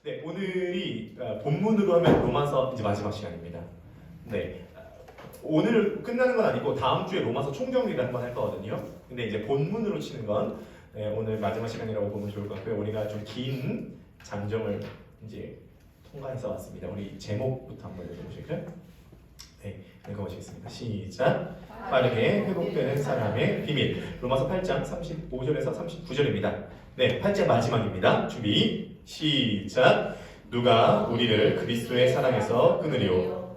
네, 오늘이 본문으로 하면 로마서 이제 마지막 시간입니다. 네, 오늘 끝나는 건 아니고 다음 주에 로마서 총정리를 한번 할 거거든요. 근데 이제 본문으로 치는 건 오늘 마지막 시간이라고 보면 좋을 것 같고요. 우리가 좀 긴 장정을 이제 통과해서 왔습니다. 우리 제목부터 한번 읽어보실까요? 네, 읽어보시겠습니다. 시작. 빠르게 회복되는 사람의 비밀. 로마서 8장 35절에서 39절입니다. 네, 8장 마지막입니다. 준비. 시작. 누가 우리를 그리스도의 사랑에서 끊으리요?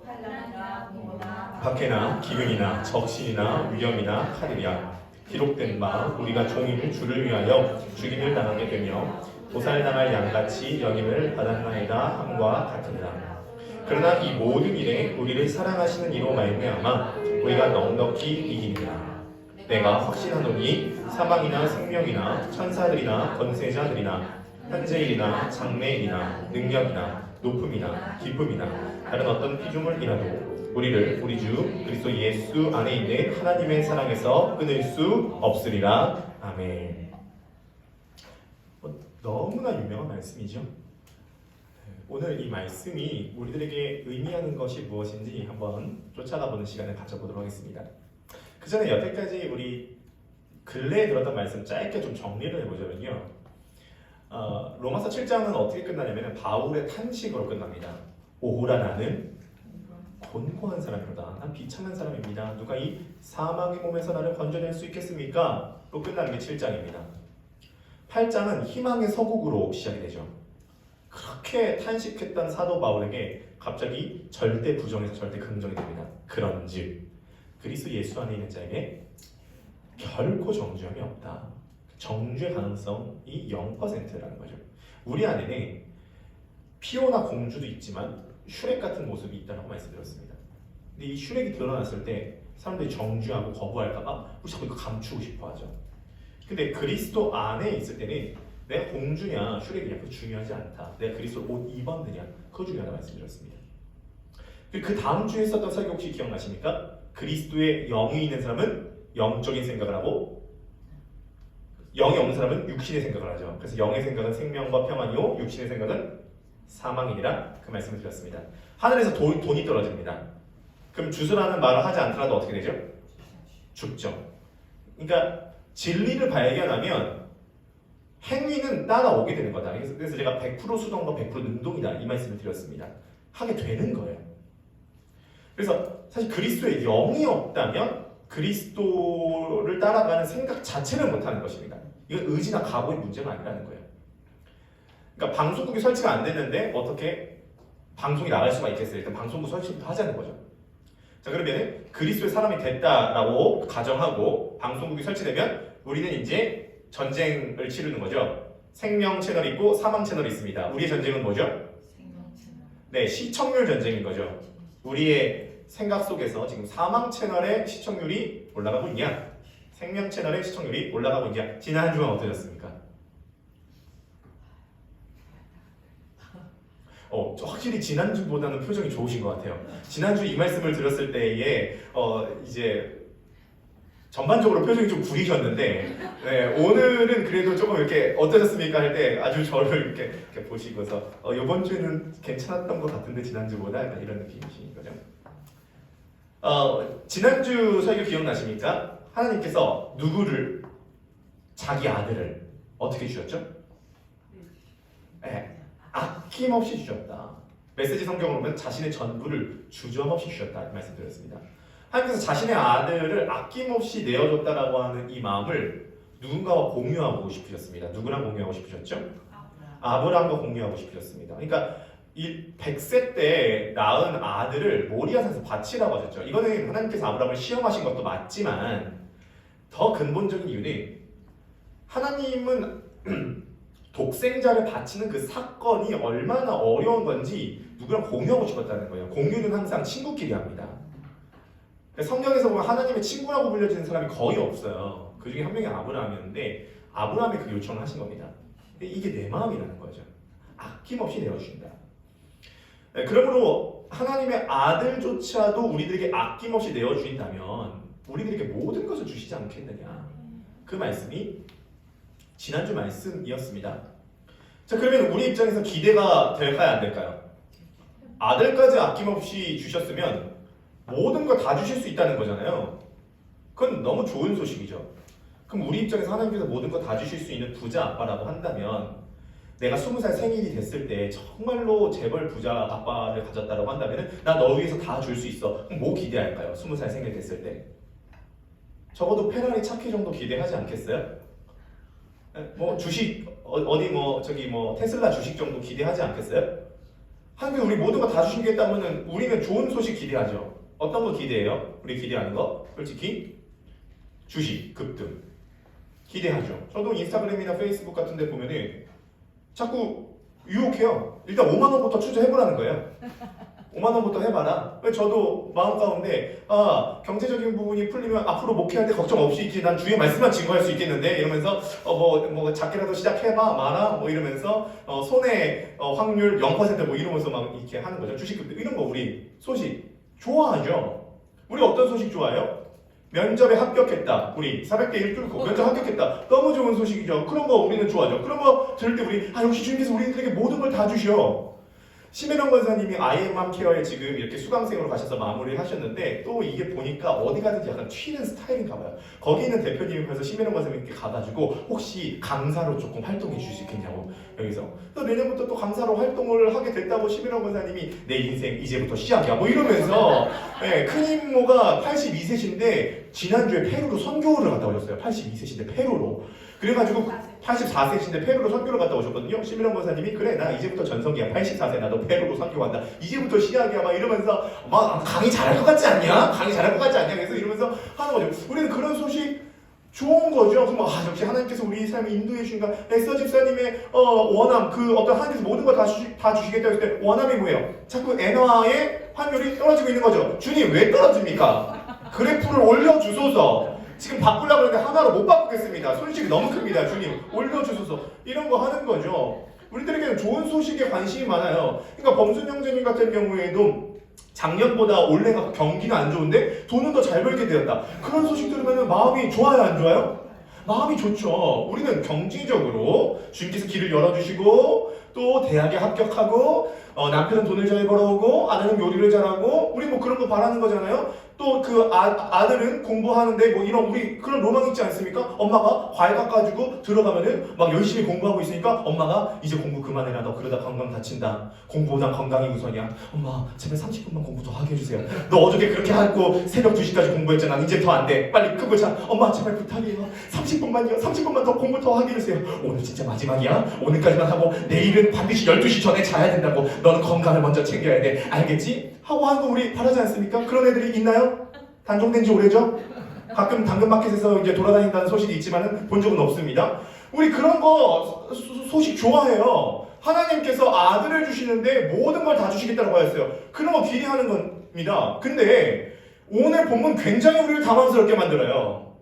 박해나 기근이나 적신이나 위험이나 칼이랴. 기록된 바 우리가 종일 주를 위하여 죽임을 당하게 되며 도살당할 양같이 영임을 받았나이다 함과 같으니라. 그러나 이 모든 일에 우리를 사랑하시는 이로 말미암아 우리가 넉넉히 이기니라. 내가 확신하노니 사망이나 생명이나 천사들이나 권세자들이나 현재일이나 장래일이나 능력이나 높음이나 기쁨이나 다른 어떤 피조물이라도 우리를 우리 주 그리스도 예수 안에 있는 하나님의 사랑에서 끊을 수 없으리라. 아멘. 너무나 유명한 말씀이죠. 오늘 이 말씀이 우리들에게 의미하는 것이 무엇인지 한번 쫓아가보는 시간을 가져보도록 하겠습니다. 그 전에 여태까지 우리 근래에 들었던 말씀 짧게 좀 정리를 해보자면요. 로마서 7장은 어떻게 끝나냐면 바울의 탄식으로 끝납니다. 오호라 나는 곤고한 사람이로다. 난 비참한 사람입니다. 누가 이 사망의 몸에서 나를 건져낼 수 있겠습니까? 로 끝나는 게 7장입니다. 8장은 희망의 서국으로 시작이 되죠. 그렇게 탄식했던 사도 바울에게 갑자기 절대 부정에서 절대 긍정이 됩니다. 그런즉 그리스도 예수 안에 있는 자에게 결코 정죄함이 없다. 정죄 가능성이 0%라는 거죠. 우리 안에는 피오나 공주도 있지만 슈렉 같은 모습이 있다고 말씀드렸습니다. 근데 이 슈렉이 드러났을 때 사람들이 정죄하고 거부할까봐 우리 자꾸 이거 감추고 싶어하죠. 근데 그리스도 안에 있을 때는 내가 공주냐 슈렉이냐 그거 중요하지 않다. 내가 그리스도 옷 입었느냐 그거 중요하다고 말씀드렸습니다. 그 다음 주에 썼던 설교 혹시 기억나십니까? 그리스도의 영이 있는 사람은 영적인 생각을 하고 영이 없는 사람은 육신의 생각을 하죠. 그래서 영의 생각은 생명과 평안이요 육신의 생각은 사망이니라 그 말씀을 드렸습니다. 하늘에서 돈이 떨어집니다. 그럼 주스라는 말을 하지 않더라도 어떻게 되죠? 죽죠. 그러니까 진리를 발견하면 행위는 따라오게 되는 거다. 그래서 제가 100% 수동과 100% 능동이다 이 말씀을 드렸습니다. 하게 되는 거예요. 그래서 사실 그리스도의 영이 없다면 그리스도를 따라가는 생각 자체를 못하는 것입니다. 이건 의지나 각오의 문제가 아니라는 거예요. 그러니까 방송국이 설치가 안 됐는데 어떻게 방송이 나갈 수가 있겠어요? 일단 방송국 설치부터 하자는 거죠. 자, 그러면 그리스도의 사람이 됐다라고 가정하고 방송국이 설치되면 우리는 이제 전쟁을 치르는 거죠. 생명 채널이 있고 사망 채널이 있습니다. 우리의 전쟁은 뭐죠? 생명 채널. 네, 시청률 전쟁인 거죠. 우리의 생각 속에서 지금 사망 채널의 시청률이 올라가고 있냐? 생명 채널의 시청률이 올라가고 있냐? 지난 한 주간 어떠셨습니까? 확실히 지난주보다는 표정이 좋으신 것 같아요. 지난주 이 말씀을 들었을 때에 이제 전반적으로 표정이 좀 구리셨는데 네, 오늘은 그래도 조금 이렇게 어떠셨습니까? 할 때 아주 저를 이렇게 보시고서 이번 주에는 괜찮았던 것 같은데 지난주보다 약간 이런 느낌이신 거죠. 지난주 설교 기억나십니까? 하나님께서 누구를 자기 아들을 어떻게 주셨죠? 네, 아낌없이 주셨다. 메시지 성경으로 보면 자신의 전부를 주저없이 주셨다 말씀드렸습니다. 하나님께서 자신의 아들을 아낌없이 내어줬다라고 하는 이 마음을 누군가와 공유하고 싶으셨습니다. 누구랑 공유하고 싶으셨죠? 아브라함과 공유하고 싶으셨습니다. 그러니까 이 100세 때 낳은 아들을 모리아산에서 바치라고 하셨죠. 이거는 하나님께서 아브라함을 시험하신 것도 맞지만 더 근본적인 이유는 하나님은 독생자를 바치는 그 사건이 얼마나 어려운 건지 누구랑 공유하고 싶었다는 거예요. 공유는 항상 친구끼리 합니다. 성경에서 보면 하나님의 친구라고 불려지는 사람이 거의 없어요. 그 중에 한 명이 아브라함이었는데 아브라함이 그 요청을 하신 겁니다. 이게 내 마음이라는 거죠. 아낌없이 내어주신다. 그러므로 하나님의 아들조차도 우리들에게 아낌없이 내어주신다면 우리들에게 모든 것을 주시지 않겠느냐. 그 말씀이 지난주 말씀이었습니다. 자, 그러면 우리 입장에서 기대가 될까요, 안 될까요? 아들까지 아낌없이 주셨으면 모든 걸 다 주실 수 있다는 거잖아요. 그건 너무 좋은 소식이죠. 그럼 우리 입장에서 하나님께서 모든 거 다 주실 수 있는 부자 아빠라고 한다면, 내가 20살 생일이 됐을 때 정말로 재벌 부자 아빠를 가졌다고 한다면 나 너 위해서 다 줄 수 있어. 그럼 뭐 기대할까요? 20살 생일 됐을 때 적어도 페라리 차키 정도 기대하지 않겠어요? 뭐 주식 어디 뭐 저기 뭐 테슬라 주식 정도 기대하지 않겠어요? 하나님께서 우리 모든 거 다 주시겠다면은 우리는 좋은 소식 기대하죠. 어떤 거 기대해요? 우리 기대하는 거 솔직히 주식 급등 기대하죠. 저도 인스타그램이나 페이스북 같은 데 보면은 자꾸 유혹해요. 일단 5만 원부터 투자해보라는 거예요. 5만 원부터 해봐라. 저도 마음 가운데 경제적인 부분이 풀리면 앞으로 목회할 때 걱정 없이 있지. 난 주의 말씀만 증거할 수 있겠는데 이러면서 뭐 작게라도 시작해봐 마라 뭐 이러면서 손해 확률 0%뭐 이러면서 막 이렇게 하는 거죠. 주식급등 이런 거 우리 소식 좋아하죠. 우리 어떤 소식 좋아해요? 면접에 합격했다. 우리 400대 1 뚫고 면접 합격했다. 너무 좋은 소식이죠. 그런 거 우리는 좋아하죠. 그런 거 들을 때 우리 역시 주님께서 우리들에게 모든 걸 다 주셔. 심혜령 권사님이 IM맘 케어에 지금 이렇게 수강생으로 가셔서 마무리를 하셨는데 또 이게 보니까 어디 가든지 약간 튀는 스타일인가 봐요. 거기 있는 대표님이 그래서 심혜령 권사님께 가가지고 혹시 강사로 조금 활동해 주실 수 있겠냐고 여기서 또 내년부터 또 강사로 활동을 하게 됐다고 심혜령 권사님이 내 인생 이제부터 시작이야 뭐 이러면서 큰 임모가 82세신데 지난주에 페루로 선교를 갔다 오셨어요. 82세신데 페루로. 그래가지고 84세신데 페루로 선교를 갔다 오셨거든요. 심일원 권사님이 그래 나 이제부터 전성기야 84세 나도 페루로 선교한다 이제부터 시작이야 막 이러면서 막 강의 잘할 것 같지 않냐? 강의 잘할 것 같지 않냐? 그래서 이러면서 하는 거죠. 우리는 그런 소식 좋은 거죠. 그럼 역시 하나님께서 우리 삶을 인도해 주신가? 에스더 집사님의 원함 그 어떤 하나님께서 모든 걸 다 주시겠다 했을 때 원함이 뭐예요? 자꾸 엔화의 환율이 떨어지고 있는 거죠. 주님 왜 떨어집니까? 그래프를 올려주소서. 지금 바꾸려고 하는데 하나로 못 바꾸겠습니다. 손실이 너무 큽니다. 주님 올려주소서. 이런 거 하는 거죠. 우리들에게는 좋은 소식에 관심이 많아요. 그러니까 범순 형제님 같은 경우에도 작년보다 올해가 경기가 안 좋은데 돈은 더 잘 벌게 되었다. 그런 소식 들으면 마음이 좋아요 안 좋아요? 마음이 좋죠. 우리는 경제적으로 주님께서 길을 열어주시고 또 대학에 합격하고 남편은 돈을 잘 벌어오고 아내는 요리를 잘하고 우리 뭐 그런 거 바라는 거잖아요. 또 그 아들은 공부하는데 뭐 이런 우리 그런 로망 있지 않습니까? 엄마가 과외 가가지고 들어가면은 막 열심히 공부하고 있으니까 엄마가 이제 공부 그만해라 너 그러다 건강 다친다. 공부보다 건강이 우선이야. 엄마 제발 30분만 공부 더 하게 해주세요. 너 어저께 그렇게 하고 새벽 2시까지 공부했잖아. 이제 더 안 돼. 빨리 큰 거 자. 엄마 제발 부탁이에요. 30분만 더 공부 더 하게 해주세요. 오늘 진짜 마지막이야. 오늘까지만 하고 내일은 반드시 12시 전에 자야 된다고. 너는 건강을 먼저 챙겨야 돼. 알겠지? 하고 하는 거 우리 바라지 않습니까? 그런 애들이 있나요? 단종된 지 오래죠? 가끔 당근마켓에서 이제 돌아다닌다는 소식이 있지만 본 적은 없습니다. 우리 그런 거 소식 좋아해요. 하나님께서 아들을 주시는데 모든 걸 다 주시겠다고 하였어요. 그런 거 기대하는 겁니다. 근데 오늘 본문 굉장히 우리를 당황스럽게 만들어요.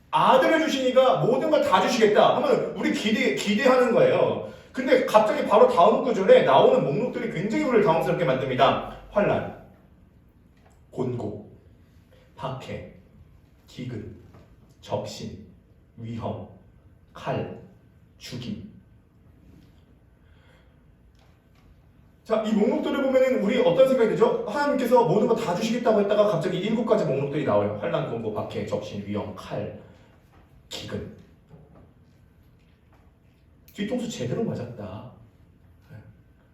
아들을 주시니까 모든 걸 다 주시겠다 하면 우리 기대하는 거예요. 근데 갑자기 바로 다음 구절에 나오는 목록들이 굉장히 우리를 당황스럽게 만듭니다. 환난, 곤고, 박해, 기근, 적신, 위험, 칼, 죽임. 자, 이 목록들을 보면 우리 어떤 생각이 들죠? 하나님께서 모든 거 다 주시겠다고 했다가 갑자기 7가지 목록들이 나와요. 환난, 곤고, 박해, 적신, 위험, 칼, 기근. 뒤통수 제대로 맞았다.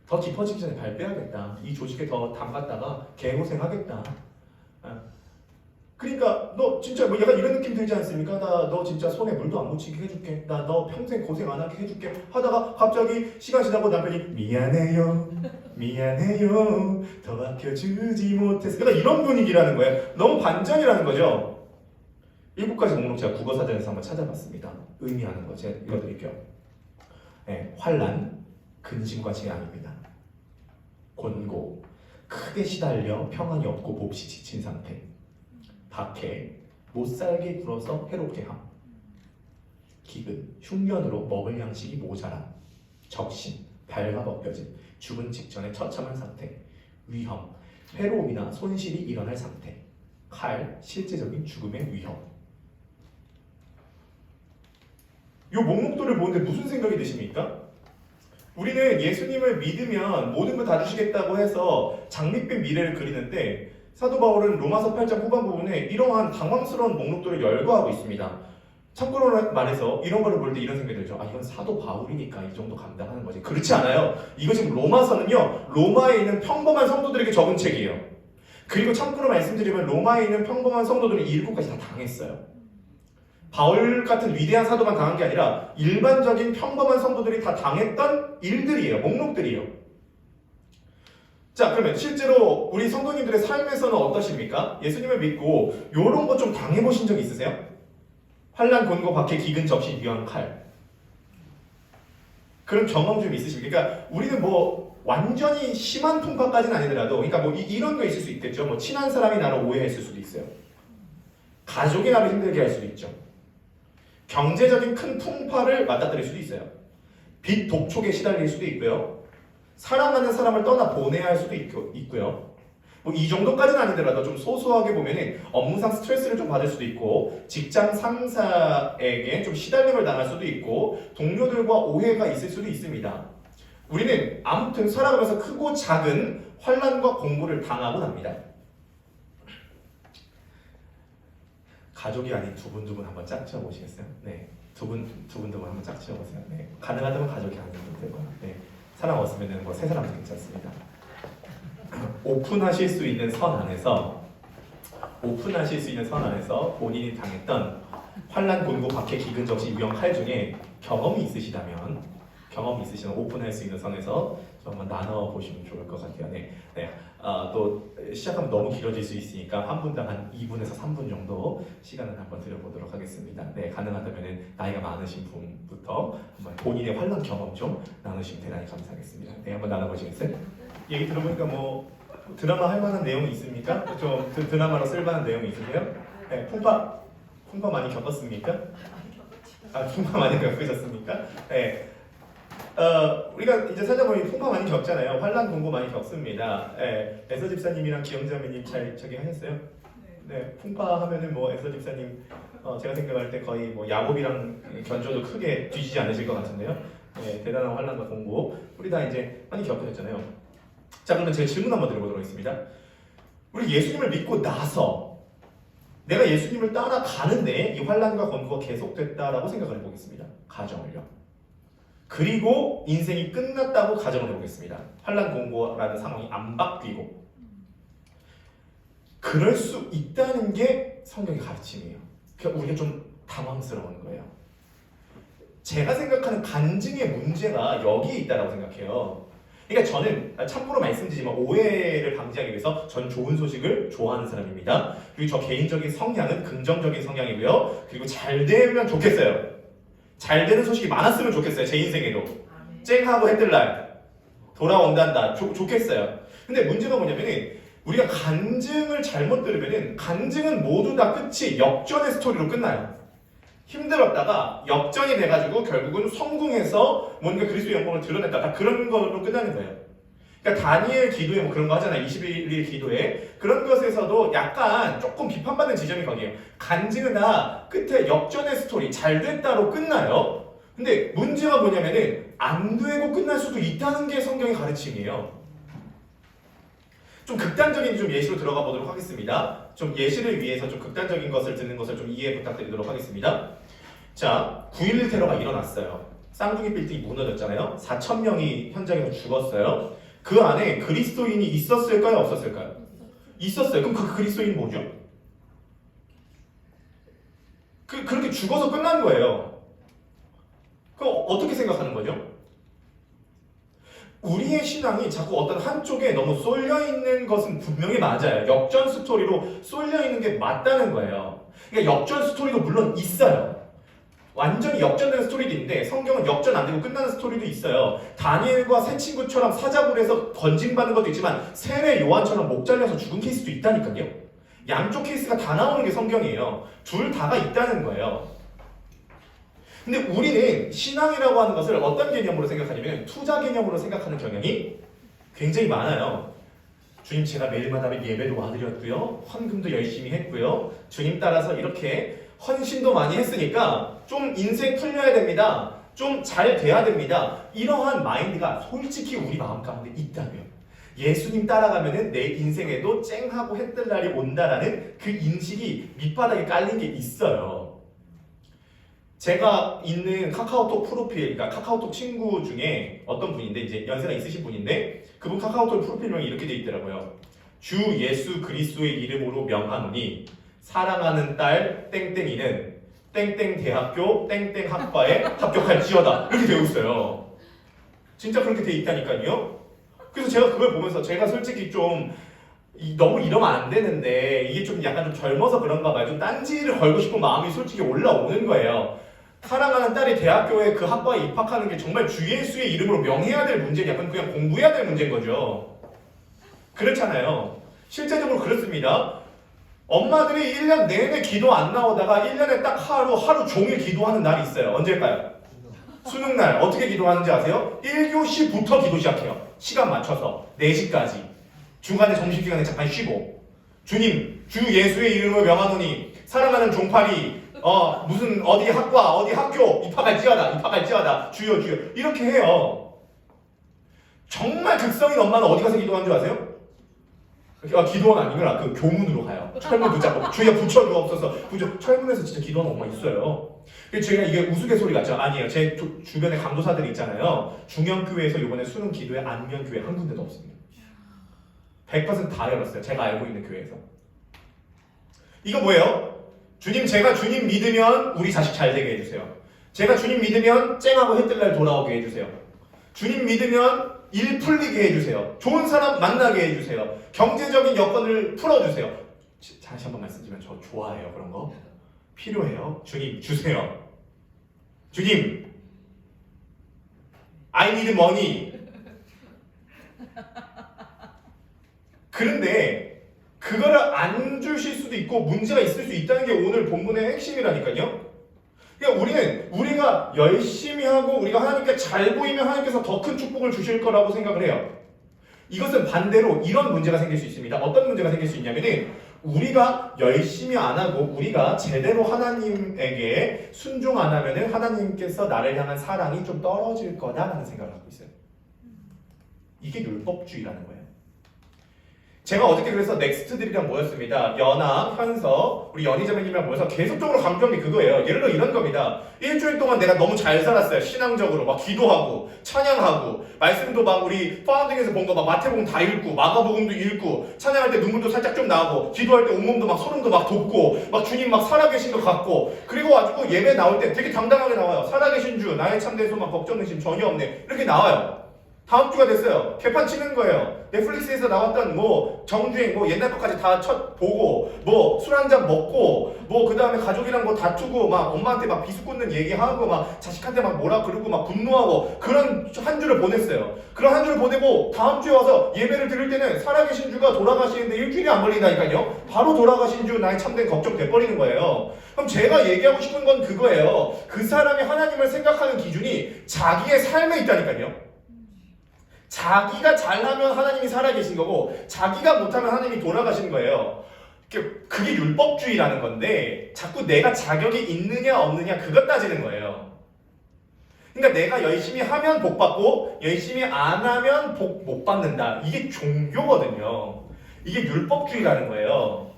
더 깊어지기 전에 발 빼야겠다. 이 조직에 더 담갔다가 개고생하겠다. 그러니까 너 진짜 뭐 약간 이런 느낌 들지 않습니까? 나 너 진짜 손에 물도 안 묻히게 해줄게. 나 너 평생 고생 안 하게 해줄게. 하다가 갑자기 시간 지나고 남편이 미안해요. 더 아껴주지 못해서. 그러니까 이런 분위기라는 거예요. 너무 반전이라는 거죠. 7가지 목록 제가 국어사전에서 한번 찾아봤습니다. 의미하는 거 제가 읽어드릴게요. 환난, 근심과 재앙입니다. 곤고, 크게 시달려 평안이 없고 몹시 지친 상태. 박해, 못살게 굴어서 해롭게 함. 기근, 흉년으로 먹을 양식이 모자람. 적신, 발가벗겨짐, 죽은 직전의 처참한 상태. 위험, 회로움이나 손실이 일어날 상태. 칼, 실제적인 죽음의 위험. 이 목록들을 보는데 무슨 생각이 드십니까? 우리는 예수님을 믿으면 모든 걸 다 주시겠다고 해서 장밋빛 미래를 그리는데 사도 바울은 로마서 8장 후반 부분에 이러한 당황스러운 목록들을 열거하고 있습니다. 참고로 말해서 이런 거를 볼 때 이런 생각이 들죠. 아, 이건 사도 바울이니까 이 정도 감당하는 거지. 그렇지 않아요. 이거 지금 로마서는요, 로마에 있는 평범한 성도들에게 적은 책이에요. 그리고 참고로 말씀드리면 로마에 있는 평범한 성도들은 이 일곱까지 다 당했어요. 바울 같은 위대한 사도만 당한 게 아니라 일반적인 평범한 성도들이 다 당했던 일들이에요. 목록들이에요. 자, 그러면 실제로 우리 성도님들의 삶에서는 어떠십니까? 예수님을 믿고 이런 거 좀 당해보신 적 있으세요? 환난, 곤고, 박해, 기근, 접신, 유황, 칼. 그런 경험 좀 있으십니까? 그러니까 우리는 뭐 완전히 심한 풍파까지는 아니더라도, 그러니까 뭐 이런 거 있을 수 있겠죠. 뭐 친한 사람이 나를 오해했을 수도 있어요. 가족이 나를 힘들게 할 수도 있죠. 경제적인 큰 풍파를 맞닥뜨릴 수도 있어요. 빚 독촉에 시달릴 수도 있고요. 사랑하는 사람을 떠나 보내야 할 수도 있고요. 뭐 이 정도까지는 아니더라도 좀 소소하게 보면은 업무상 스트레스를 좀 받을 수도 있고, 직장 상사에게 좀 시달림을 당할 수도 있고, 동료들과 오해가 있을 수도 있습니다. 우리는 아무튼 살아가면서 크고 작은 환난과 공고를 당하고 납니다. 가족이 아닌 두 분 한번 짝 지어보시겠어요? 네, 두 분 한번 짝 지어보세요. 네, 가능하다면 가족이 아닌 분들과, 네, 사람 없으면은 뭐 세 사람도 괜찮습니다. 오픈하실 수 있는 선 안에서 본인이 당했던 환난, 곤고, 박해, 기근, 적신, 유형, 칼 중에 경험이 있으시다면 오픈할 수 있는 선에서 좀 한번 나눠보시면 좋을 것 같아요. 네. 또 시작하면 너무 길어질 수 있으니까 한 분당 한 2분에서 3분 정도 시간을 한번 드려보도록 하겠습니다. 네, 가능하다면 나이가 많으신 분부터 한번 본인의 환난 경험 좀 나누시면 대단히 감사하겠습니다. 네, 한번 나눠보시겠어요? 얘기 들어보니까 뭐 드라마 할 만한 내용이 있습니까? 좀 드라마로 쓸만한 내용이 있으세요? 네, 풍파 많이 겪었습니까? 아, 풍파 많이 겪으셨습니까? 네. 우리가 이제 살다 보니 풍파 많이 겪잖아요. 환난, 공고 많이 겪습니다. 네, 에서 집사님이랑 기영자매님 잘 저기 하셨어요? 네, 풍파 하면은 뭐 에서 집사님 제가 생각할 때 거의 뭐 야곱이랑 견줘도 크게 뒤지지 않으실 것 같은데요. 네, 대단한 환난과 공고 우리 다 이제 많이 겪으셨잖아요. 자, 그러면 제가 질문 한번 드려보도록 하겠습니다. 우리 예수님을 믿고 나서 내가 예수님을 따라가는데 이 환난과 권고가 계속됐다라고 생각을 해보겠습니다. 가정을요. 그리고 인생이 끝났다고 가정을 해보겠습니다. 환난, 권고라는 상황이 안 바뀌고. 그럴 수 있다는 게 성경의 가르침이에요. 그러니까 우리가 좀 당황스러운 거예요. 제가 생각하는 간증의 문제가 여기에 있다고 생각해요. 그러니까 저는 참고로 말씀드리지만 오해를 방지하기 위해서 전 좋은 소식을 좋아하는 사람입니다. 그리고 저 개인적인 성향은 긍정적인 성향이고요. 그리고 잘 되면 좋겠어요. 잘 되는 소식이 많았으면 좋겠어요. 제 인생에도. 쨍하고 해뜰날 돌아온단다. 좋겠어요. 근데 문제가 뭐냐면은 우리가 간증을 잘못 들으면은 간증은 모두 다 끝이 역전의 스토리로 끝나요. 힘들었다가 역전이 돼가지고 결국은 성공해서 뭔가 그리스도의 영광을 드러냈다. 다 그런 걸로 끝나는 거예요. 그러니까 다니엘 기도에 뭐 그런 거 하잖아요. 21일 기도에. 그런 것에서도 약간 조금 비판받는 지점이 거기에요. 간증은 다 끝에 역전의 스토리, 잘 됐다로 끝나요. 근데 문제가 뭐냐면은 안 되고 끝날 수도 있다는 게 성경의 가르침이에요. 좀 극단적인 좀 예시로 들어가 보도록 하겠습니다. 좀 예시를 위해서 좀 극단적인 것을 듣는 것을 좀 이해 부탁드리도록 하겠습니다. 자, 9.11 테러가 일어났어요. 쌍둥이 빌딩이 무너졌잖아요. 4,000명이 현장에서 죽었어요. 그 안에 그리스도인이 있었을까요? 없었을까요? 있었어요. 그럼 그 그리스도인이 뭐죠? 그렇게 죽어서 끝난 거예요. 그럼 어떻게 생각하는 거죠? 우리의 신앙이 자꾸 어떤 한쪽에 너무 쏠려있는 것은 분명히 맞아요. 역전 스토리로 쏠려있는 게 맞다는 거예요. 그러니까 역전 스토리도 물론 있어요. 완전히 역전되는 스토리도 있는데 성경은 역전 안 되고 끝나는 스토리도 있어요. 다니엘과 새 친구처럼 사자굴에서 건진받는 것도 있지만 세례 요한처럼 목 잘려서 죽은 케이스도 있다니까요. 양쪽 케이스가 다 나오는 게 성경이에요. 둘 다가 있다는 거예요. 근데 우리는 신앙이라고 하는 것을 어떤 개념으로 생각하냐면 투자 개념으로 생각하는 경향이 굉장히 많아요. 주님, 제가 매일마다 예배도 와드렸고요. 헌금도 열심히 했고요. 주님 따라서 이렇게 헌신도 많이 했으니까 좀 인생 풀려야 됩니다. 좀 잘 돼야 됩니다. 이러한 마인드가 솔직히 우리 마음 가운데 있다고요. 예수님 따라가면은 내 인생에도 쨍하고 해뜰 날이 온다라는 그 인식이 밑바닥에 깔린 게 있어요. 제가 있는 카카오톡 프로필, 그러니까 카카오톡 친구 중에 어떤 분인데 이제 연세가 있으신 분인데 그분 카카오톡 프로필명이 이렇게 돼 있더라고요. 주 예수 그리스도의 이름으로 명하노니 사랑하는 딸 땡땡이는 땡땡 대학교 땡땡 학과에 합격할지어다 이렇게 되어 있어요. 진짜 그렇게 돼 있다니까요. 그래서 제가 그걸 보면서 제가 솔직히 좀 너무 이러면 안 되는데 이게 좀 약간 좀 젊어서 그런가 봐요. 좀 딴지를 걸고 싶은 마음이 솔직히 올라오는 거예요. 사랑하는 딸이 대학교에 그 학과에 입학하는 게 정말 주 예수의 이름으로 명해야 될 문제, 약간 그냥 공부해야 될 문제인 거죠. 그렇잖아요. 실제적으로 그렇습니다. 엄마들이 1년 내내 기도 안 나오다가 1년에 딱 하루 종일 기도하는 날이 있어요. 언제일까요? 수능날. 어떻게 기도하는지 아세요? 1교시부터 기도 시작해요. 시간 맞춰서 4시까지. 중간에 점심시간에 잠깐 쉬고 주님, 주 예수의 이름을 명하노니 사랑하는 종팔이 무슨 어디 학과 어디 학교 입학할지어다 주여 이렇게 해요. 정말 극성인 엄마는 어디 가서 기도하는 줄 아세요? 기도원 아니구나. 그 교문으로 가요. 철문 붙잡고 주여 부처주옵소서. 철문에서 진짜 기도하는 엄마 있어요. 제가 이게 우스갯소리 같죠? 아니에요. 제 주변에 강도사들이 있잖아요. 중형교회에서 이번에 수능 기도에 안면 교회 한 군데도 없습니다. 100%다 열었어요. 제가 알고 있는 교회에서. 이거 뭐예요? 주님, 제가 주님 믿으면 우리 자식 잘 되게 해주세요. 제가 주님 믿으면 쨍하고 해뜰날 돌아오게 해주세요. 주님 믿으면 일 풀리게 해주세요. 좋은 사람 만나게 해주세요. 경제적인 여건을 풀어주세요. 다시 한번 말씀드리면 저 좋아해요. 그런 거. 필요해요. 주님 주세요. 주님 I need money. 그런데 그거를 안 주실 수도 있고 문제가 있을 수 있다는 게 오늘 본문의 핵심이라니까요. 그러니까 우리가 열심히 하고 우리가 하나님께 잘 보이면 하나님께서 더 큰 축복을 주실 거라고 생각을 해요. 이것은 반대로 이런 문제가 생길 수 있습니다. 어떤 문제가 생길 수 있냐면은 우리가 열심히 안 하고 우리가 제대로 하나님에게 순종 안 하면은 하나님께서 나를 향한 사랑이 좀 떨어질 거다라는 생각을 하고 있어요. 이게 율법주의라는 거예요. 제가 어저께 그래서 넥스트들이랑 모였습니다. 연아, 현서, 우리 연희자매님이랑 모여서 계속적으로 강조한 게 그거예요. 예를 들어 이런 겁니다. 일주일 동안 내가 너무 잘 살았어요. 신앙적으로 막 기도하고 찬양하고 말씀도 막 우리 파운딩에서 본 거 막 마태복음 다 읽고 마가복음도 읽고 찬양할 때 눈물도 살짝 좀 나고 기도할 때 온몸도 막 소름도 막 돋고 막 주님 막 살아계신 것 같고 그리고 가지고 예배 나올 때 되게 당당하게 나와요. 살아계신 주 나의 참된 소망 걱정 의심 전혀 없네 이렇게 나와요. 다음 주가 됐어요. 개판 치는 거예요. 넷플릭스에서 나왔던 뭐 정주행 뭐 옛날 것까지 다 보고 뭐 술 한잔 먹고 뭐 그 다음에 가족이랑 뭐 다투고 막 엄마한테 막 비수꽂는 얘기하고 막 자식한테 막 뭐라 그러고 막 분노하고 그런 한 주를 보냈어요. 그런 한 주를 보내고 다음 주에 와서 예배를 드릴 때는 살아계신 주가 돌아가시는데 일주일이 안 걸린다니까요. 바로 돌아가신 주 나의 참된 걱정 돼버리는 거예요. 그럼 제가 얘기하고 싶은 건 그거예요. 그 사람이 하나님을 생각하는 기준이 자기의 삶에 있다니까요. 자기가 잘하면 하나님이 살아계신 거고 자기가 못하면 하나님이 돌아가시는 거예요. 그게 율법주의라는 건데 자꾸 내가 자격이 있느냐 없느냐 그것 따지는 거예요. 그러니까 내가 열심히 하면 복 받고 열심히 안 하면 복 못 받는다. 이게 종교거든요. 이게 율법주의라는 거예요.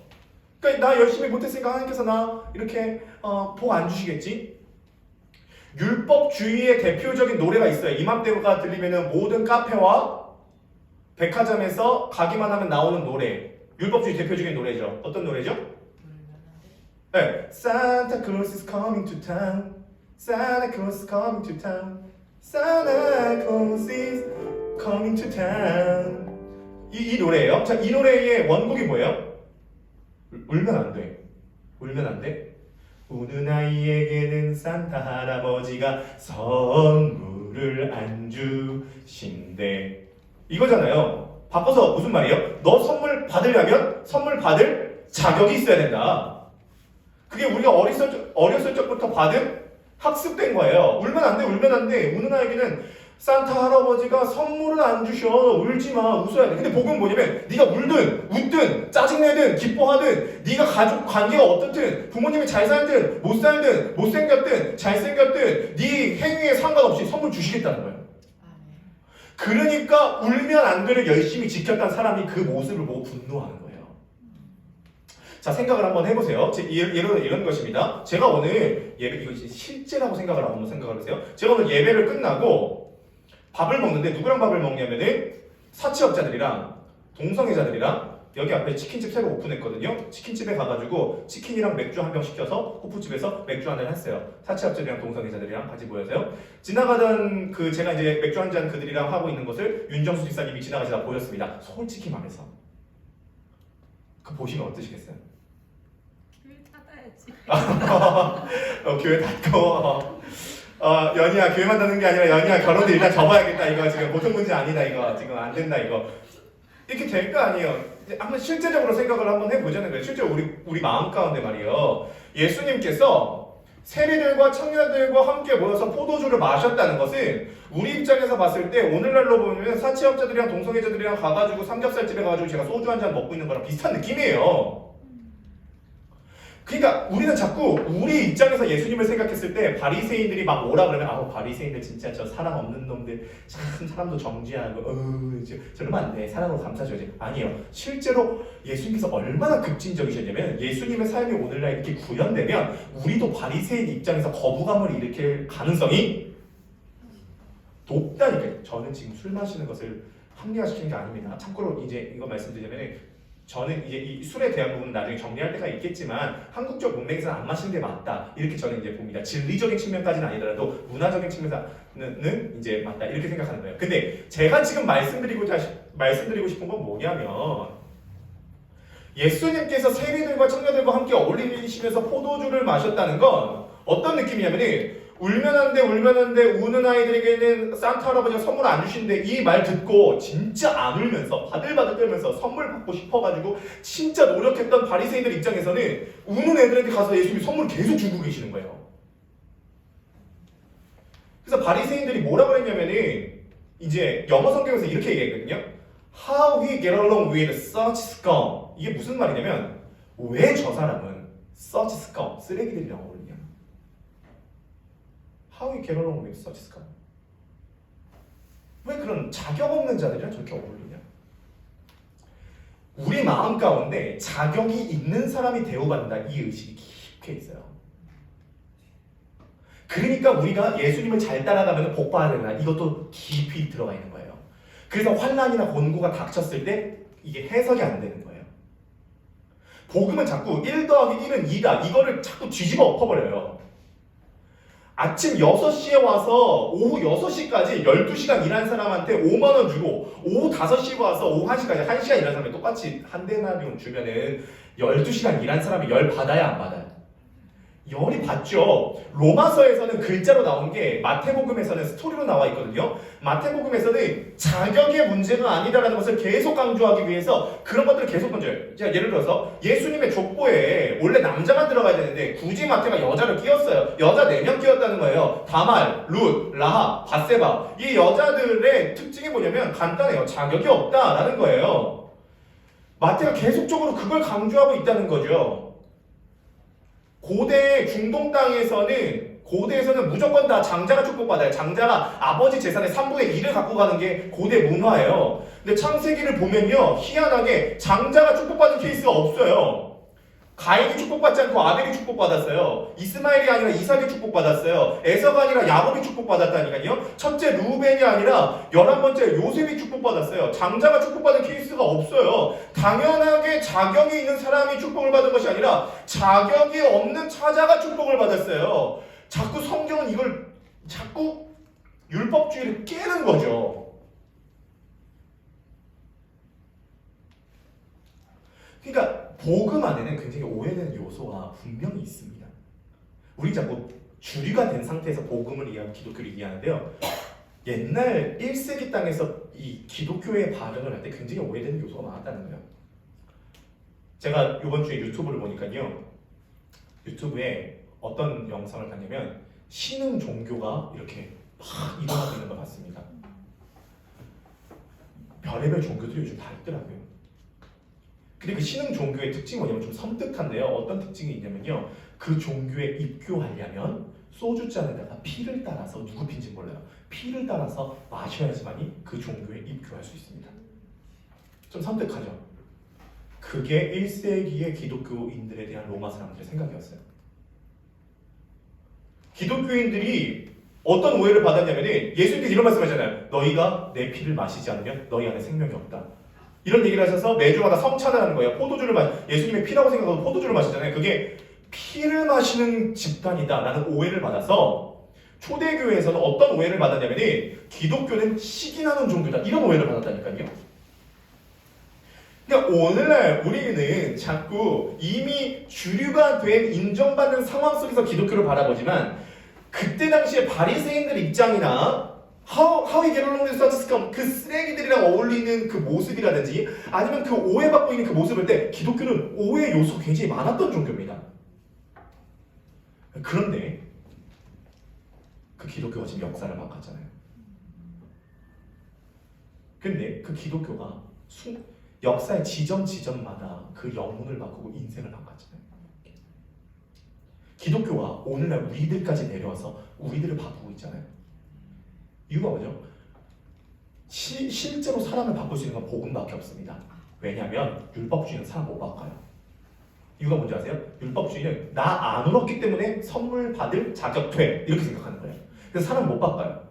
그러니까 나 열심히 못했으니까 하나님께서 나 이렇게 복 안 주시겠지? 율법주의의 대표적인 노래가 있어요. 이맘때가 들리면은 모든 카페와 백화점에서 가기만 하면 나오는 노래. 율법주의 대표적인 노래죠. 어떤 노래죠? 네. Santa Claus is coming to town. Santa Claus is coming to town. Santa Claus is coming to town. 이 노래예요. 자, 이 노래의 원곡이 뭐예요? 울면 안 돼. 울면 안 돼. 우는 아이에게는 산타 할아버지가 선물을 안 주신대. 이거잖아요. 바꿔서 무슨 말이에요? 너 선물 받으려면 선물 받을 자격이 있어야 된다. 그게 우리가 어렸을 적부터 받은 학습된 거예요. 울면 안 돼, 울면 안 돼. 우는 아이에게는 산타 할아버지가 선물을 안 주셔. 울지 마. 웃어야 돼. 근데 복음은 뭐냐면 네가 울든 웃든 짜증내든 기뻐하든 네가 가족 관계가 어떻든 부모님이 잘 살든 못 살든 못생겼든 잘생겼든 네 행위에 상관없이 선물 주시겠다는 거예요. 그러니까 울면 안 되를 열심히 지켰던 사람이 그 모습을 보고 분노하는 거예요. 자, 생각을 한번 해보세요. 이런 것입니다. 제가 오늘 예배, 이거 실제라고 생각을 한번 생각을 해보세요. 제가 오늘 예배를 끝나고 밥을 먹는데 누구랑 밥을 먹냐면은 사채업자들이랑 동성애자들이랑 여기 앞에 치킨집 새로 오픈했거든요. 치킨집에 가가지고 치킨이랑 맥주 한 병 시켜서 호프집에서 맥주 한 잔 했어요. 사채업자들이랑 동성애자들이랑 같이 모여서요. 지나가던 그 제가 이제 맥주 한 잔 그들이랑 하고 있는 것을 윤정수 집사님이 지나가시다 보였습니다. 솔직히 말해서 그 보시면 어떠시겠어요? 교회 닫아야지. 교회 닫고 연희야 교회만 닫는 게 아니라 연희야 결혼도 일단 접어야겠다. 이거 지금 보통 문제 아니다. 이거 지금 안 된다. 이거 이렇게 될 거 아니에요. 한번 실제적으로 생각을 한번 해보자는 거예요. 실제 우리 마음 가운데 말이에요. 예수님께서 세리들과 청년들과 함께 모여서 포도주를 마셨다는 것은 우리 입장에서 봤을 때 오늘날로 보면 사채업자들이랑 동성애자들이랑 가가지고 삼겹살집에 가가지고 제가 소주 한 잔 먹고 있는 거랑 비슷한 느낌이에요. 그러니까 우리는 자꾸 우리 입장에서 예수님을 생각했을 때 바리새인들이 막 오라 그러면 바리새인들 진짜 저 사랑 없는 놈들 참 사람도 정죄하고 저러면 안 돼. 사랑으로 감싸줘야지. 아니에요. 실제로 예수님께서 얼마나 급진적이셨냐면 예수님의 삶이 오늘날 이렇게 구현되면 우리도 바리새인 입장에서 거부감을 일으킬 가능성이 높다니까요. 저는 지금 술 마시는 것을 합리화시키는 게 아닙니다. 참고로 이제 이거 말씀드리자면 저는 이제 이 술에 대한 부분은 나중에 정리할 때가 있겠지만 한국적 문맥에서는 안 마시는 게 맞다 이렇게 저는 이제 봅니다. 진리적인 측면까지는 아니더라도 문화적인 측면에서는 이제 맞다 이렇게 생각하는 거예요. 근데 제가 지금 말씀드리고 싶은 건 뭐냐면 예수님께서 세리들과 청년들과 함께 어울리시면서 포도주를 마셨다는 건 어떤 느낌이냐면은 울면 안 돼 우는 아이들에게는 산타 할아버지가 선물 안 주신대 이 말 듣고 진짜 안 울면서 바들바들 떨면서 선물 받고 싶어가지고 진짜 노력했던 바리새인들 입장에서는 우는 애들한테 가서 예수님이 선물을 계속 주고 계시는 거예요. 그래서 바리새인들이 뭐라 그랬냐면은 이제 영어 성경에서 이렇게 얘기했거든요. How we get along with such scum. 이게 무슨 말이냐면 왜 저 사람은 such scum 쓰레기들이랑 어울리냐. How we get along with such scum. 왜 그런 자격 없는 자들이랑 저렇게 어울리냐? 우리 마음 가운데 자격이 있는 사람이 대우받는다 이 의식이 깊게 있어요. 그러니까 우리가 예수님을 잘 따라가면 복 받아야 되나 이것도 깊이 들어가 있는 거예요. 그래서 환난이나 곤고가 닥쳤을 때 이게 해석이 안 되는 거예요. 복음은 자꾸 1 더하기 1은 2다 이거를 자꾸 뒤집어 엎어버려요. 아침 6시에 와서 오후 6시까지 12시간 일한 사람한테 5만 원 주고 오후 5시에 와서 오후 1시까지 1시간 일한 사람이 똑같이 한 데나리온 주면은 12시간 일한 사람이 열 받아야 안 받아요? 열이 받죠. 로마서에서는 글자로 나온 게 마태복음에서는 스토리로 나와 있거든요. 마태복음에서는 자격의 문제가 아니다라는 것을 계속 강조하기 위해서 그런 것들을 계속 던져요. 자, 예를 들어서 예수님의 족보에 원래 남자만 들어가야 되는데 굳이 마태가 여자를 끼웠어요. 여자 4명 끼웠다는 거예요. 다말, 룻, 라합, 밧세바. 이 여자들의 특징이 뭐냐면 간단해요. 자격이 없다라는 거예요. 마태가 계속적으로 그걸 강조하고 있다는 거죠. 고대 중동 땅에서는 무조건 다 장자가 축복받아요. 장자가 아버지 재산의 3분의 1을 갖고 가는 게 고대 문화예요. 근데 창세기를 보면요, 희한하게 장자가 축복받은 케이스가 없어요. 가인이 축복받지 않고 아벨이 축복받았어요. 이스마엘이 아니라 이삭이 축복받았어요. 에서가 아니라 야곱이 축복받았다니까요. 첫째 루벤이 아니라 11번째 요셉이 축복받았어요. 장자가 축복받은 케이스가 없어요. 당연하게 자격이 있는 사람이 축복을 받은 것이 아니라 자격이 없는 처자가 축복을 받았어요. 자꾸 성경은 이걸 자꾸 율법주의를 깨는 거죠. 그러니까 복음 안에는 굉장히 오해되는 요소가 분명히 있습니다. 우리 자꾸 주류가 된 상태에서 복음을 이해하고 기독교를 이해하는데요. 옛날 1세기 땅에서 이 기독교의 발언을 할 때 굉장히 오해되는 요소가 많았다는 거예요. 제가 이번 주에 유튜브를 보니까요. 유튜브에 어떤 영상을 봤냐면 신흥 종교가 이렇게 막 일어나고 있는 걸 봤습니다. 별의별 종교들이 요즘 다 있더라고요. 근데 그 신흥 종교의 특징이 뭐냐면 좀 섬뜩한데요. 어떤 특징이 있냐면요. 그 종교에 입교하려면 소주잔에다가 피를 따라서, 누구 피인지 몰라요. 피를 따라서 마셔야지만이 그 종교에 입교할 수 있습니다. 좀 섬뜩하죠. 그게 1세기의 기독교인들에 대한 로마 사람들의 생각이었어요. 기독교인들이 어떤 오해를 받았냐면 예수님께서 이런 말씀하잖아요. 너희가 내 피를 마시지 않으면 너희 안에 생명이 없다. 이런 얘기를 하셔서 매주마다 성찬하는 거예요. 예수님의 피라고 생각하고 포도주를 마시잖아요. 그게 피를 마시는 집단이다라는 오해를 받아서 초대교회에서는 어떤 오해를 받았냐면 기독교는 시기나는 종교다. 이런 오해를 받았다니까요. 그러니까 오늘날 우리는 자꾸 이미 주류가 된 인정받는 상황 속에서 기독교를 바라보지만 그때 당시에 바리새인들의 입장이나 하위 게롤로니스 서치스가 그 쓰레기들이랑 어울리는 그 모습이라든지 아니면 그 오해받고 있는 그 모습을 때 기독교는 오해 요소가 굉장히 많았던 종교입니다. 그런데 그 기독교가 지금 역사를 바꿨잖아요. 근데 그 기독교가 역사의 지점마다 그 영혼을 바꾸고 인생을 바꿨잖아요. 기독교가 오늘날 우리들까지 내려와서 우리들을 바꾸고 있잖아요. 이유가 뭐죠? 실제로 사람을 바꿀 수 있는 건 복음밖에 없습니다. 왜냐하면 율법주의는 사람 못 바꿔요. 이유가 뭔지 아세요? 율법주의는 나 안 울었기 때문에 선물 받을 자격돼 이렇게 생각하는 거예요. 그래서 사람 못 바꿔요.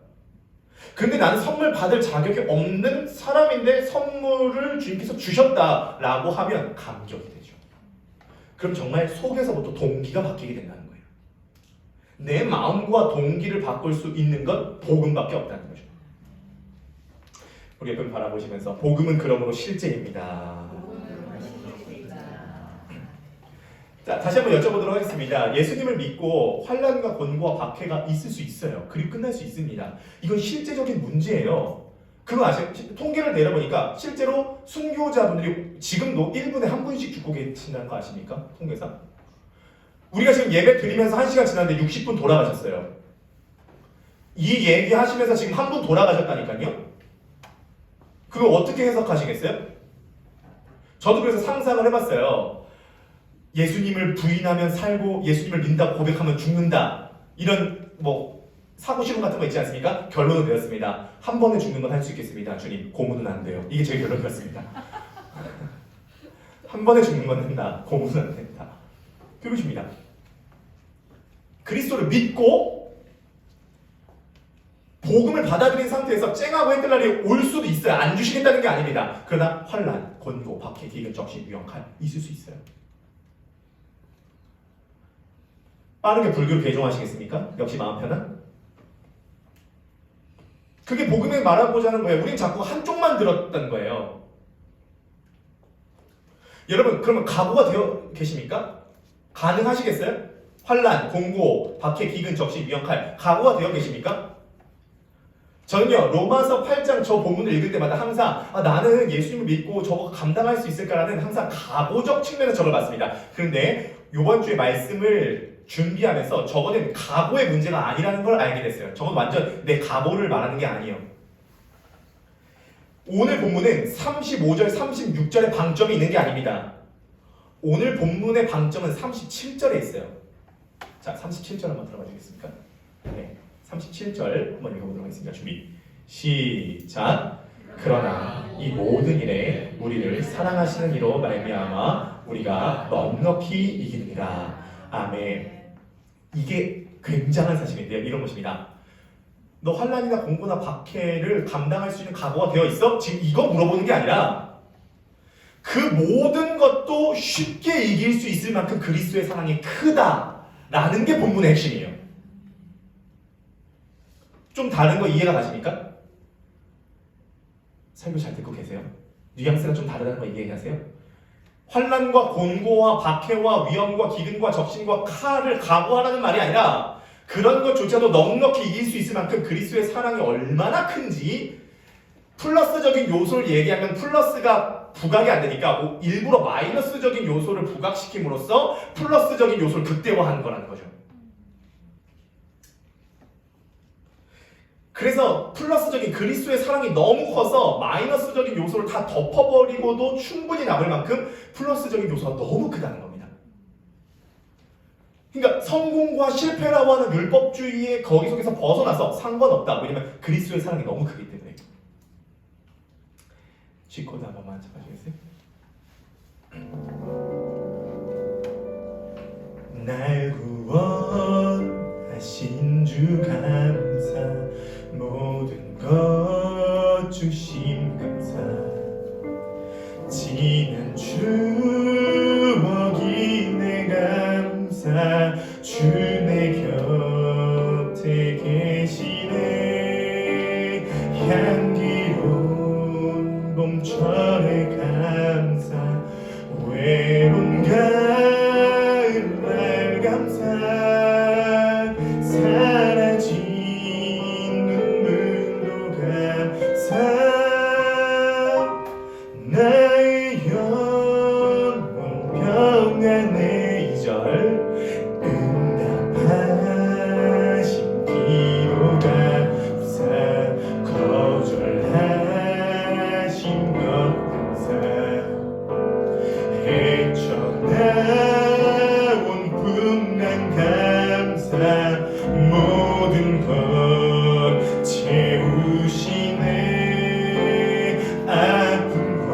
근데 나는 선물 받을 자격이 없는 사람인데 선물을 주님께서 주셨다라고 하면 감격이 되죠. 그럼 정말 속에서부터 동기가 바뀌게 된다는 거예요. 내 마음과 동기를 바꿀 수 있는 건 복음밖에 없다는 거죠. 우리 옆을 바라보시면서 복음은 그러므로 실제입니다. 자, 다시 한번 여쭤보도록 하겠습니다. 예수님을 믿고 환난과 곤고와 박해가 있을 수 있어요. 그리고 끝날 수 있습니다. 이건 실제적인 문제예요. 그거 아세요? 통계를 내려보니까 실제로 순교자분들이 지금도 1분에 한 분씩 죽고 계신다는 거 아십니까? 통계상. 우리가 지금 예배 드리면서 1시간 지났는데 60분 돌아가셨어요. 이 얘기 하시면서 지금 한 분 돌아가셨다니까요? 그거 어떻게 해석하시겠어요? 저도 그래서 상상을 해봤어요. 예수님을 부인하면 살고 예수님을 믿는다고 고백하면 죽는다. 이런 사고시험 같은 거 있지 않습니까? 결론은 되었습니다. 한 번에 죽는 건 할 수 있겠습니다. 주님, 고문은 안 돼요. 이게 제 결론이었습니다. 한 번에 죽는 건 된다. 고문은 안 된다. 그것입니다. 그리스도를 믿고 복음을 받아들인 상태에서 쨍하고 해뜰 날이 올 수도 있어요. 안 주시겠다는 게 아닙니다. 그러나 환난, 곤고, 박해, 기근, 적신, 유형칼 있을 수 있어요. 빠르게 불교를 개종하시겠습니까? 역시 마음 편한? 그게 복음을 말하고자 하는 거예요. 우린 자꾸 한쪽만 들었던 거예요. 여러분, 그러면 각오가 되어 계십니까? 가능하시겠어요? 환난, 공고, 박해, 기근, 적신, 위험칼 각오가 되어 계십니까? 저는요, 로마서 8장 저 본문을 읽을 때마다 항상 나는 예수님을 믿고 저거 감당할 수 있을까라는 항상 각오적 측면에서 저걸 봤습니다. 그런데 이번 주에 말씀을 준비하면서 저거는 각오의 문제가 아니라는 걸 알게 됐어요. 저건 완전 내 각오를 말하는 게 아니에요. 오늘 본문은 35절, 36절에 방점이 있는 게 아닙니다. 오늘 본문의 방점은 37절에 있어요. 자, 37절 한번 들어봐 주겠습니까? 네, 37절 한번 읽어보도록 하겠습니다. 준비, 시작! 그러나 이 모든 일에 우리를 사랑하시는 이로 말미암아 우리가 넉넉히 이기느니라. 아멘. 이게 굉장한 사실인데요. 이런 것입니다. 너 환난이나 공고나 박해를 감당할 수 있는 각오가 되어 있어? 지금 이거 물어보는 게 아니라 그 모든 것도 쉽게 이길 수 있을 만큼 그리스도의 사랑이 크다라는 게 본문의 핵심이에요. 좀 다른 거 이해가 가십니까? 설교 잘 듣고 계세요? 뉘앙스가 좀 다르다는 거 이해하세요? 환난과 곤고와 박해와 위험과 기근과 적신과 칼을 각오하라는 말이 아니라 그런 것조차도 넉넉히 이길 수 있을 만큼 그리스도의 사랑이 얼마나 큰지 플러스적인 요소를 얘기하면 플러스가 부각이 안 되니까 일부러 마이너스적인 요소를 부각시킴으로써 플러스적인 요소를 극대화하는 거라는 거죠. 그래서 플러스적인 그리스도의 사랑이 너무 커서 마이너스적인 요소를 다 덮어버리고도 충분히 남을 만큼 플러스적인 요소가 너무 크다는 겁니다. 그러니까 성공과 실패라고 하는 율법주의의 거기 속에서 벗어나서 상관없다. 왜냐면 그리스도의 사랑이 너무 크기 때문에. G코드 한 번만 잡아주겠어요? 날 구원하신 주 감사, 모든 것 주심 감사, 지난 추억이 내 감사, 주 내 곁에 계시네. 향기로운 봄철의 감사, 외로운 가을날 감사, 사라진 눈물로 감사, 나의 영혼 평안의 이절, 응답하신 기도 감사, 거절하신 것 감사, 헤쳐나온 풍랑 감사, 모든 것 채우시네. 아픔과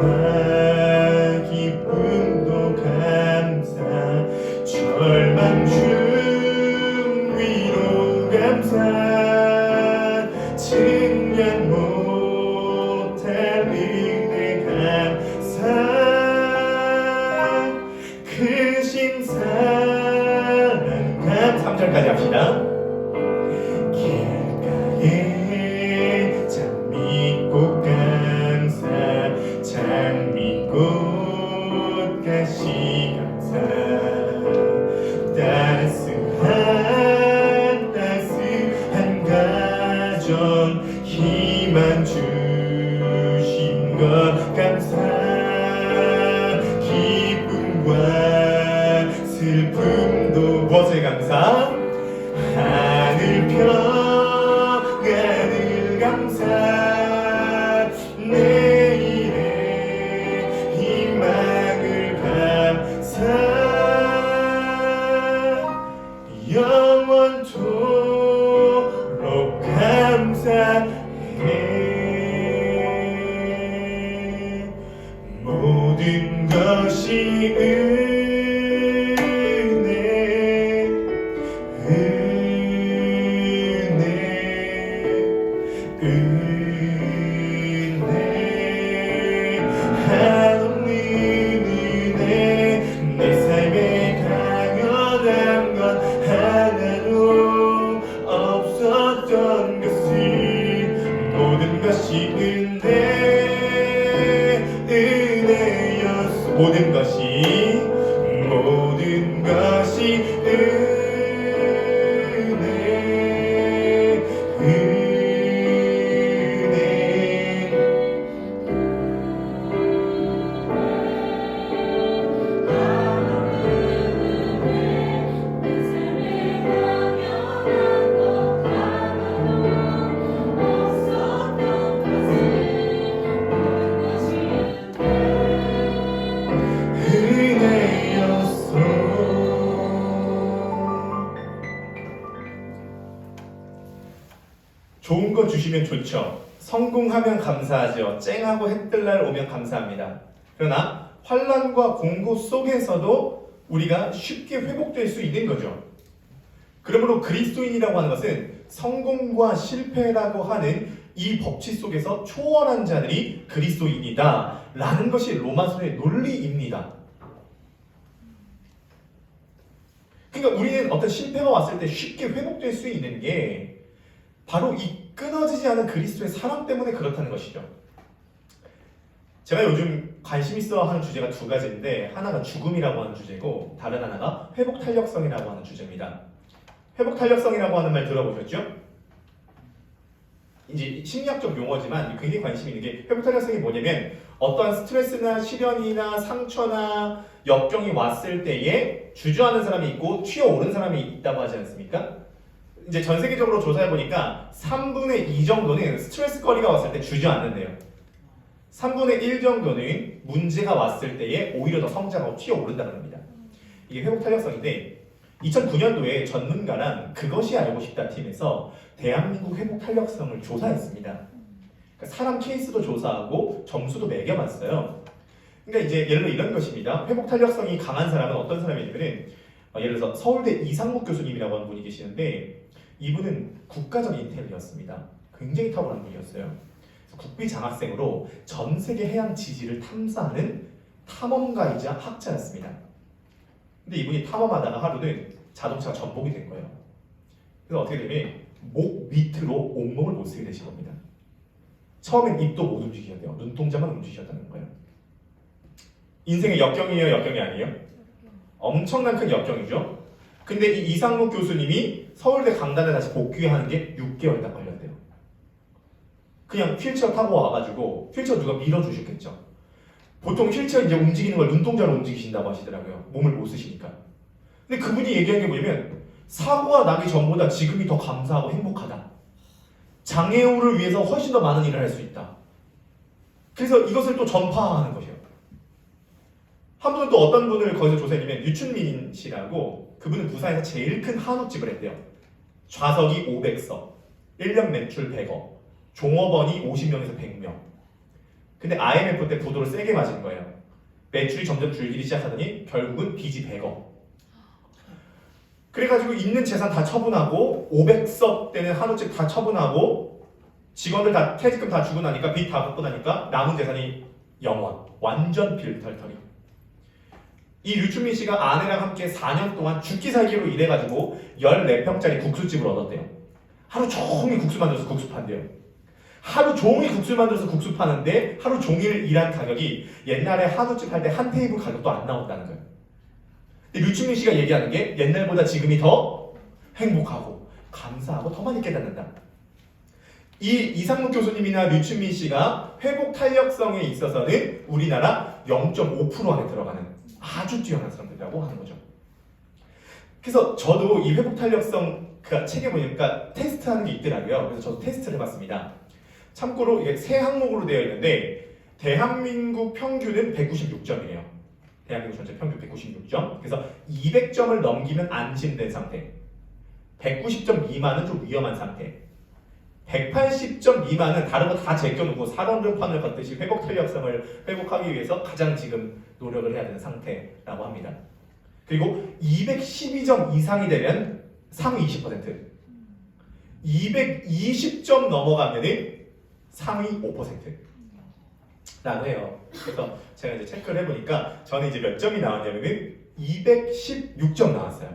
기쁨도 감사, 절망 중 위로 감사, 측량 못할 은혜 감사, 크신 사랑 감사. 3절까지 합시다. 길가에 장미꽃 감사, 장미꽃 가시 감사, 따스한 가정 희망 주신 것 감사, 기쁨과 슬픔도 무엇을 감사? 하늘 평안을 감사, 내일의 희망을 감사, 영원토록 감사해. 모든 것이 은혜, 은혜, 은혜, 하나님 은혜. 내 삶에 당연한 건 하나도 없었던 것을, 모든 것이 은혜, 은혜였어. 모든 것이 은혜, 은혜. 좋은 거 주시면 좋죠. 성공하면 감사하죠. 쨍하고 해뜰 날 오면 감사합니다. 그러나 환난과 공고 속에서도 우리가 쉽게 회복될 수 있는 거죠. 그러므로 그리스도인이라고 하는 것은 성공과 실패라고 하는 이 법칙 속에서 초월한 자들이 그리스도인이다 라는 것이 로마서의 논리입니다. 그러니까 우리는 어떤 실패가 왔을 때 쉽게 회복될 수 있는 게 바로 이 끊어지지 않은 그리스도의 사랑 때문에 그렇다는 것이죠. 제가 요즘 관심 있어 하는 주제가 두 가지인데, 하나가 죽음이라고 하는 주제고 다른 하나가 회복 탄력성이라고 하는 주제입니다. 회복 탄력성이라고 하는 말 들어보셨죠? 이제 심리학적 용어지만 굉장히 관심이 있는 게, 회복 탄력성이 뭐냐면 어떠한 스트레스나 시련이나 상처나 역경이 왔을 때에 주저하는 사람이 있고 튀어오른 사람이 있다고 하지 않습니까? 이제 전 세계적으로 조사해 보니까 3분의 2 정도는 스트레스 거리가 왔을 때 주저앉는데요. 3분의 1 정도는 문제가 왔을 때에 오히려 더 성장하고 튀어오른다는 겁니다. 이게 회복 탄력성인데 2009년도에 전문가랑 그것이 알고 싶다 팀에서 대한민국 회복 탄력성을 조사했습니다. 그러니까 사람 케이스도 조사하고 점수도 매겨봤어요. 그러니까 이제 예를 들어 이런 것입니다. 회복 탄력성이 강한 사람은 어떤 사람이냐면은 예를 들어서 서울대 이상묵 교수님이라고 하는 분이 계시는데 이분은 국가적 인텔리였습니다. 굉장히 탁월한 분이었어요. 국비 장학생으로 전 세계 해양 지질을 탐사하는 탐험가이자 학자였습니다. 근데 이분이 탐험하다가 하루는 자동차가 전복이 된 거예요. 그래서 어떻게 되면 목 밑으로 온몸을 못 쓰게 되신 겁니다. 처음엔 입도 못 움직이셨대요. 눈동자만 움직이셨다는 거예요. 인생의 역경이에요, 역경이 아니에요? 엄청난 큰 역경이죠. 근데 이 이상묵 교수님이 서울대 강단에 다시 복귀하는 게 6개월 딱 걸렸대요. 그냥 휠체어 타고 와가지고 휠체어 누가 밀어주셨겠죠. 보통 휠체어 이제 움직이는 걸 눈동자로 움직이신다고 하시더라고요. 몸을 못 쓰시니까. 근데 그분이 얘기한 게 뭐냐면 사고가 나기 전보다 지금이 더 감사하고 행복하다. 장애우를 위해서 훨씬 더 많은 일을 할 수 있다. 그래서 이것을 또 전파하는 것이에요. 한 분은 또 어떤 분을 거기서 조사했냐면 유춘민 씨라고 그분은 부산에서 제일 큰 한우집을 했대요. 좌석이 500석, 1년 매출 100억, 종업원이 50명에서 100명. 근데 IMF 때 부도를 세게 맞은 거예요. 매출이 점점 줄기 시작하더니 결국은 빚이 100억. 그래가지고 있는 재산 다 처분하고 500석 되는 한우집 다 처분하고 직원들 다 퇴직금 다 주고 나니까 빚 다 갚고 나니까 남은 재산이 0원. 완전 빌털털이. 이 류춘민 씨가 아내랑 함께 4년 동안 죽기 살기로 일해가지고 14평짜리 국수집을 얻었대요. 하루 종일 국수 만들어서 국수 판대요. 하루 종일 국수 만들어서 국수 파는데 하루 종일 일한 가격이 옛날에 한우집 할 때 한 테이블 가격도 안 나온다는 거예요. 근데 류춘민 씨가 얘기하는 게 옛날보다 지금이 더 행복하고 감사하고 더 많이 깨닫는다. 이 이상묵 교수님이나 류춘민 씨가 회복 탄력성에 있어서는 우리나라 0.5% 안에 들어가는 아주 뛰어난 사람들이라고 하는 거죠. 그래서 저도 이 회복 탄력성 그 책에 보니까 테스트하는 게 있더라고요. 그래서 저도 테스트를 해봤습니다. 참고로 이게 세 항목으로 되어 있는데 대한민국 평균은 196점이에요. 대한민국 전체 평균 196점. 그래서 200점을 넘기면 안심된 상태. 190점 미만은 좀 위험한 상태. 180점 미만은 다른 거 다 제껴놓고 사론전판을 걷듯이 회복 탄력성을 회복하기 위해서 가장 지금 노력을 해야 되는 상태라고 합니다. 그리고 212점 이상이 되면 상위 20%, 220점 넘어가면은 상위 5%라고 해요. 그래서 제가 이제 체크를 해보니까 저는 이제 몇 점이 나왔냐면은 216점 나왔어요.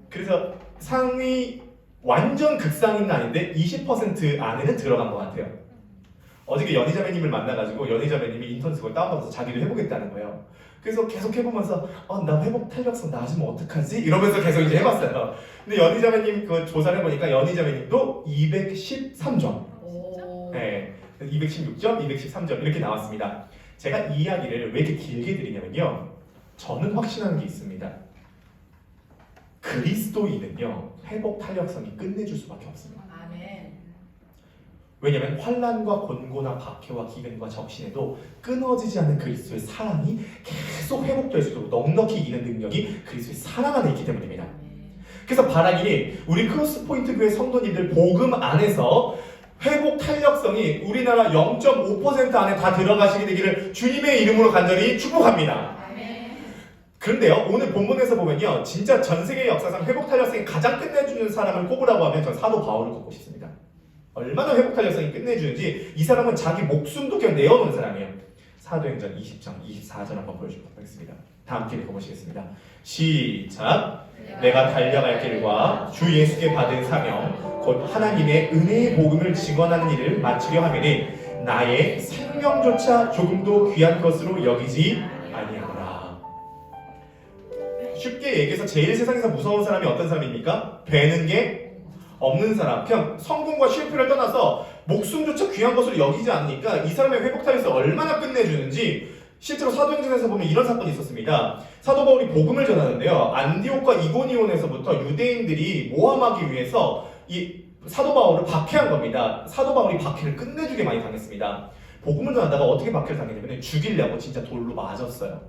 그래서 상위 완전 극상위는 아닌데 20% 안에는 들어간 것 같아요. 어저께 연희자매님을 만나가지고 연희자매님이 인턴 그걸 다운받아서 자기도 해보겠다는 거예요. 그래서 계속 해보면서 나 회복 탄력성 나아지면 어떡하지? 이러면서 계속 이제 해봤어요. 근데 연희자매님 그 조사를 해보니까 연희자매님도 213점. 네, 216점, 213점 이렇게 나왔습니다. 제가 이 이야기를 왜 이렇게 길게 드리냐면요. 저는 확신하는 게 있습니다. 그리스도인은요 회복 탄력성이 끝내줄 수밖에 없습니다. 아멘. 왜냐하면 환난과 곤고나 박해와 기근과 적신에도 끊어지지 않는 그리스도의 사랑이 계속 회복될 수 있도록 넉넉히 이기는 능력이 그리스도의 사랑 안에 있기 때문입니다. 그래서 바라기니 우리 크로스포인트 교회 성도님들 복음 안에서 회복 탄력성이 우리나라 0.5% 안에 다 들어가시게 되기를 주님의 이름으로 간절히 축복합니다. 그런데요, 오늘 본문에서 보면요, 진짜 전 세계 역사상 회복 탄력성이 가장 끝내주는 사람을 꼽으라고 하면 전 사도 바울을 꼽고 싶습니다. 얼마나 회복 탄력성이 끝내주는지 이 사람은 자기 목숨도 그냥 내어놓은 사람이에요. 사도행전 20장 24절 한번 보여주도록 하겠습니다. 다 함께 읽어보시겠습니다. 시작. 내가 달려갈 길과 주 예수께 받은 사명 곧 하나님의 은혜의 복음을 증언하는 일을 마치려 하매니 나의 생명조차 조금도 귀한 것으로 여기지 아니하노라. 쉽게 얘기해서 제일 세상에서 무서운 사람이 어떤 사람입니까? 되는 게 없는 사람. 그냥 성공과 실패를 떠나서 목숨조차 귀한 것으로 여기지 않으니까 이 사람의 회복 탄력성이 얼마나 끝내주는지 실제로 사도행전에서 보면 이런 사건이 있었습니다. 사도 바울이 복음을 전하는데요. 안디옥과 이고니온에서부터 유대인들이 모함하기 위해서 이 사도 바울을 박해한 겁니다. 사도 바울이 박해를 끝내주게 많이 당했습니다. 복음을 전하다가 어떻게 박해를 당했냐면 죽이려고 진짜 돌로 맞았어요.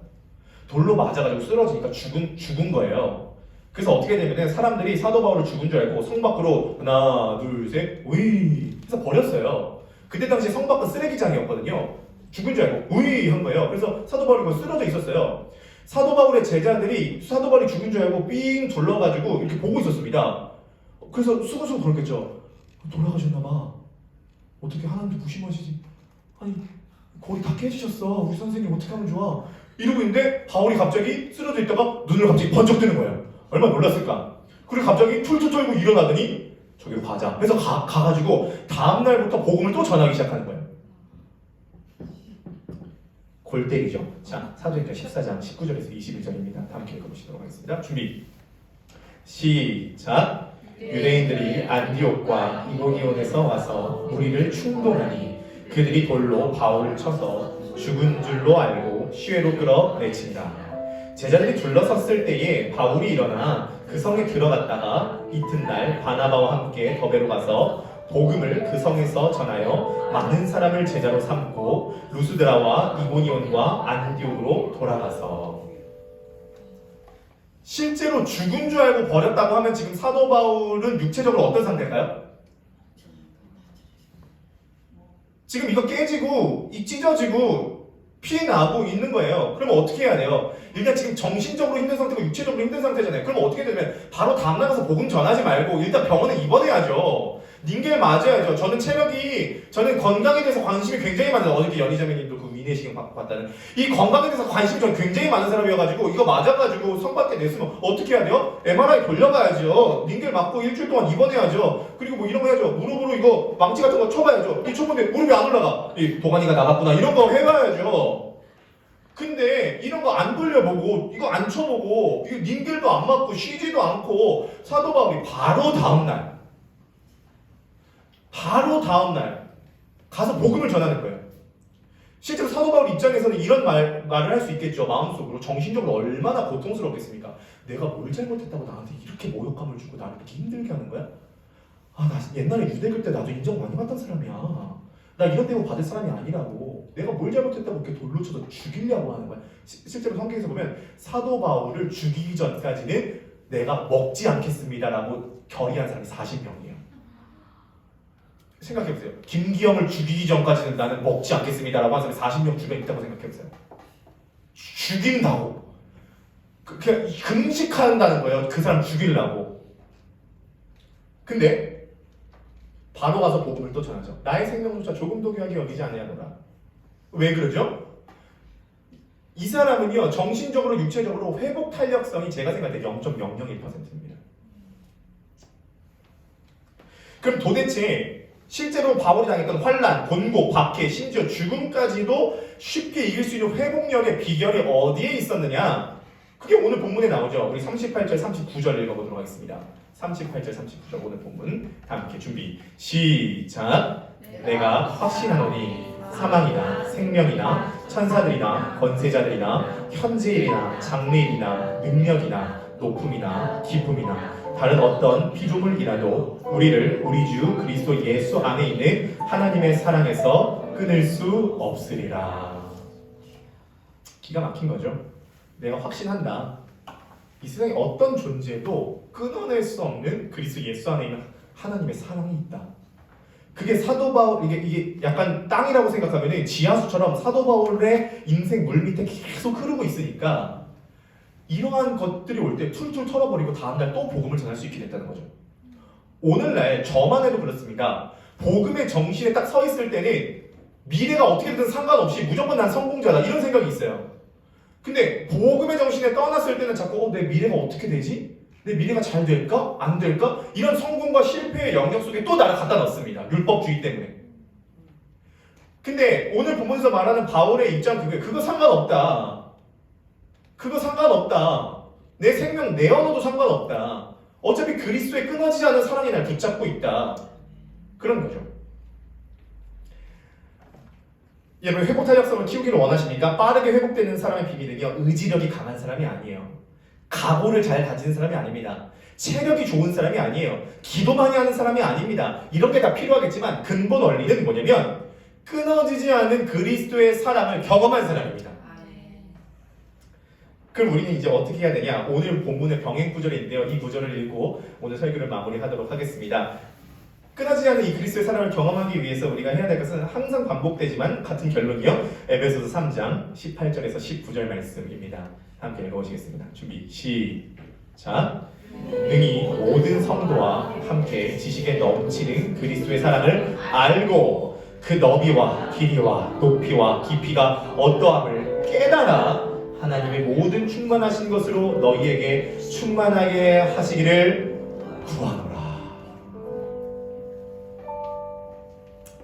돌로 맞아가지고 쓰러지니까 죽은 거예요. 그래서 어떻게 되냐면 사람들이 사도 바울을 죽은 줄 알고 성 밖으로 하나 둘셋 우이 해서 버렸어요. 그때 당시 성 밖은 쓰레기장이었거든요. 죽은 줄 알고 우이 한 거예요. 그래서 사도 바울이 쓰러져 있었어요. 사도 바울의 제자들이 사도 바울이 죽은 줄 알고 삥 둘러가지고 이렇게 보고 있었습니다. 그래서 수고수고 그랬겠죠. 돌아가셨나봐. 어떻게 하나님도 무심하시지? 아니 거의 다 깨지셨어. 우리 선생님 어떻게 하면 좋아? 이러고 있는데 바울이 갑자기 쓰러져 있다가 눈을 갑자기 번쩍 뜨는 거예요. 얼마나 놀랐을까? 그리고 갑자기 툴툴 털고 일어나더니 저기로 가자. 그래서 가가지고 다음날부터 복음을 또 전하기 시작하는 거예요. 골 때리죠. 자, 사도행전 14장 19절에서 21절입니다. 다 함께 읽어보시도록 하겠습니다. 준비. 시작. 유대인들이 안디옥과 이고니온에서 와서 무리를 충동하니 그들이 돌로 바울을 쳐서 죽은 줄로 알고 시외로 끌어내친다. 제자들이 둘러섰을 때에 바울이 일어나 그 성에 들어갔다가 이튿날 바나바와 함께 더베로 가서 복음을 그 성에서 전하여 많은 사람을 제자로 삼고 루스드라와 이고니온과 안디옥으로 돌아가서. 실제로 죽은 줄 알고 버렸다고 하면 지금 사도 바울은 육체적으로 어떤 상태일까요? 지금 이거 깨지고 찢어지고 피 나고 있는 거예요. 그러면 어떻게 해야 돼요? 일단 지금 정신적으로 힘든 상태고 육체적으로 힘든 상태잖아요. 그럼 어떻게 되면 바로 다음 나가서 복음 전하지 말고 일단 병원에 입원해야죠. 닌겔 맞아야죠. 저는 건강에 대해서 관심이 굉장히 많아요. 어저께 연희자매님도 그 위내시경 받고 봤다는 이 건강에 대해서 관심이 저는 굉장히 많은 사람이어가지고 이거 맞아가지고 성받게 됐으면 어떻게 해야 돼요? MRI 돌려가야죠. 닌겔 맞고 일주일 동안 입원해야죠. 그리고 뭐 이런 거 해야죠. 무릎으로 이거 망치 같은 거 쳐봐야죠. 이 쳐본데 무릎이 안 올라가. 이 도가니가 나갔구나. 이런 거 해봐야죠. 근데 이런 거 안 돌려보고 이거 안 쳐보고 이거 닌겔도 안 맞고 쉬지도 않고 사도 바울이 바로 다음날 가서 복음을 전하는 거예요. 실제로 사도 바울 입장에서는 이런 말을 할 수 있겠죠. 마음속으로 정신적으로 얼마나 고통스럽겠습니까? 내가 뭘 잘못했다고 나한테 이렇게 모욕감을 주고 나를 이렇게 힘들게 하는 거야? 아, 나 옛날에 유대교 때 나도 인정 많이 받던 사람이야. 나 이런 대우 받을 사람이 아니라고. 내가 뭘 잘못했다고 이렇게 돌로 쳐서 죽이려고 하는 거야. 실제로 성경에서 보면 사도 바울을 죽이기 전까지는 내가 먹지 않겠습니다라고 결의한 사람이 40명이에요. 생각해보세요. 김기영을 죽이기 전까지는 나는 먹지 않겠습니다라고 한 사람이 40명 주변에 있다고 생각해보세요. 죽인다고. 그냥 금식한다는 거예요. 그 사람 죽이려고. 근데 바로 가서 복음을 또 전하죠. 나의 생명조차 조금도 귀하게 여기지 아니하노라. 왜 그러죠? 이 사람은요, 정신적으로 육체적으로 회복 탄력성이 제가 생각할 때 0.001%입니다. 그럼 도대체 실제로 바울이 당했던 환난, 곤고, 박해, 심지어 죽음까지도 쉽게 이길 수 있는 회복력의 비결이 어디에 있었느냐? 그게 오늘 본문에 나오죠. 우리 38절, 39절 읽어보도록 하겠습니다. 38절, 39절 오늘 본문 다 함께 준비. 시작. 내가 확신하노니 사망이나 생명이나 천사들이나 권세자들이나 현재일이나 장래일이나 능력이나 높음이나 기쁨이나 다른 어떤 피조물이라도 우리를 우리 주 그리스도 예수 안에 있는 하나님의 사랑에서 끊을 수 없으리라. 기가 막힌 거죠. 내가 확신한다. 이 세상에 어떤 존재도 끊어낼 수 없는 그리스도 예수 안에 있는 하나님의 사랑이 있다. 그게 사도 바울, 이게 약간 땅이라고 생각하면 지하수처럼 사도 바울의 인생 물 밑에 계속 흐르고 있으니까 이러한 것들이 올 때 툴툴 털어버리고 다음날 또 복음을 전할 수 있게 됐다는 거죠. 오늘날 저만 해도 그렇습니다. 복음의 정신에 딱 서 있을 때는 미래가 어떻게 되든 상관없이 무조건 난 성공자다 이런 생각이 있어요. 근데 복음의 정신에 떠났을 때는 자꾸 내 미래가 어떻게 되지? 내 미래가 잘 될까? 안 될까? 이런 성공과 실패의 영역 속에 또 나를 갖다 넣습니다. 율법주의 때문에. 근데 오늘 본문에서 말하는 바울의 입장 그거 상관없다. 그거 상관없다. 내 생명 내어놓어도 상관없다. 어차피 그리스도에 끊어지지 않은 사랑이 날 붙잡고 있다. 그런 거죠. 여러분 회복 탄력성을 키우기를 원하십니까? 빠르게 회복되는 사람의 비밀은요, 의지력이 강한 사람이 아니에요. 각오를 잘 가진 사람이 아닙니다. 체력이 좋은 사람이 아니에요. 기도 많이 하는 사람이 아닙니다. 이런 게 다 필요하겠지만 근본 원리는 뭐냐면 끊어지지 않는 그리스도의 사랑을 경험한 사람입니다. 그럼 우리는 이제 어떻게 해야 되냐? 오늘 본문의 병행 구절이 있는데요. 이 구절을 읽고 오늘 설교를 마무리하도록 하겠습니다. 끊어지지 않는 이 그리스도의 사랑을 경험하기 위해서 우리가 해야 될 것은 항상 반복되지만 같은 결론이요. 에베소서 3장 18절에서 19절 말씀입니다. 함께 읽어보시겠습니다. 준비 시작. 능히 모든 성도와 함께 지식에 넘치는 그리스도의 사랑을 알고 그 너비와 길이와 높이와 깊이가 어떠함을 깨달아 하나님의 모든 충만하신 것으로 너희에게 충만하게 하시기를 구하노라.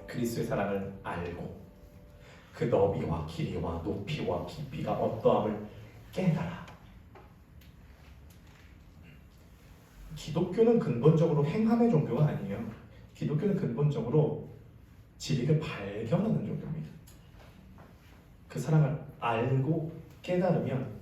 그리스도의 사랑을 알고 그 너비와 길이와 높이와 깊이가 어떠함을 깨달아. 기독교는 근본적으로 행함의 종교가 아니에요. 기독교는 근본적으로 진리를 발견하는 종교입니다. 그 사랑을 알고 깨달으면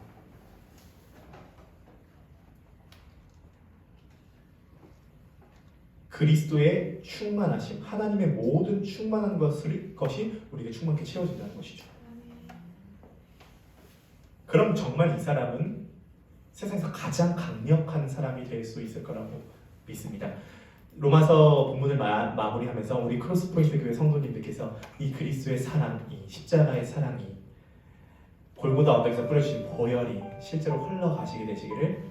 그리스도의 충만하심, 하나님의 모든 충만한 것이 우리에게 충만하게 채워진다는 것이죠. 그럼 정말 이 사람은 세상에서 가장 강력한 사람이 될 수 있을 거라고 믿습니다. 로마서 본문을 마무리하면서 우리 크로스포인트 교회 성도님들께서 이 그리스도의 사랑, 이 십자가의 사랑이 골고다 언덕에서 뿌려주신 보혈이 실제로 흘러가시게 되시기를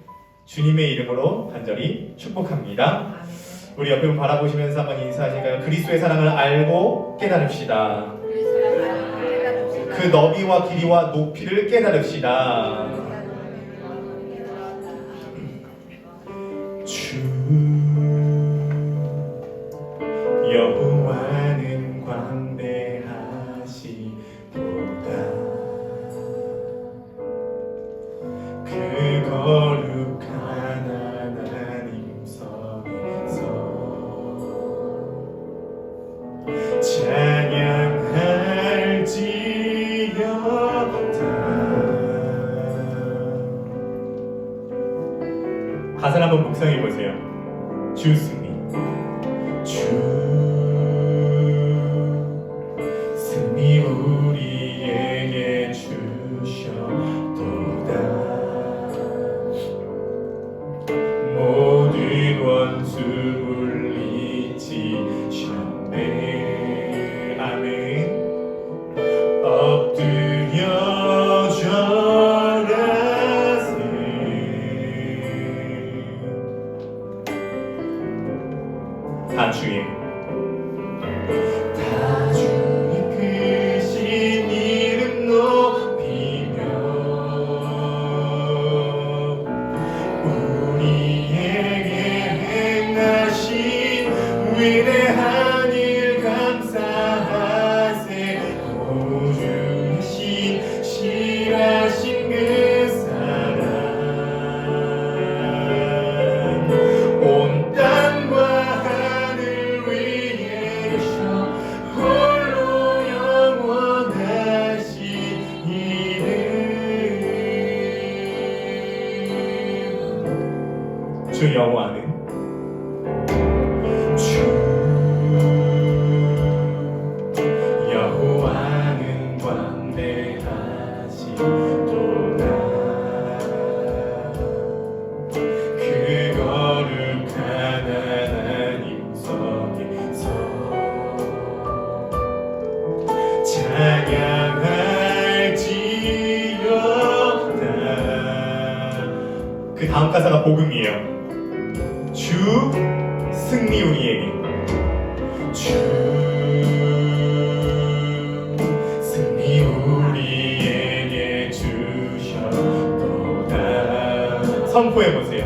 주님의 이름으로 간절히 축복합니다. 우리 옆에 분 바라보시면서 한번 인사하실까요? 그리스도의 사랑을 알고 깨달읍시다. 그 너비와 길이와 높이를 깨달읍시다. 주 여호와는 광대하시도다. 그 거룩한 하나님 성에서 찬양할지어다. 가사를 한번 묵상해 보세요. 주 승리, 주 승리 우리에게 주셨도다. 모든 원수 물리치셨네. 아멘. 엎드려 절하세. 다 주의 크신 이름 높이며 우리에게 행하신 위대한 일 감사하세. 오주신 실하신 그 사랑 온 땅과 하늘 위에 계셔 홀로 영원하신 이름. 주 여호와는 광대하시도다. 그 거룩한 하나님 성에서 찬양할지어다. 그 다음 가사가 복음이에요. 주 승리 우리에게, 주 승리 우리에게 주셨도다. 선포해보세요.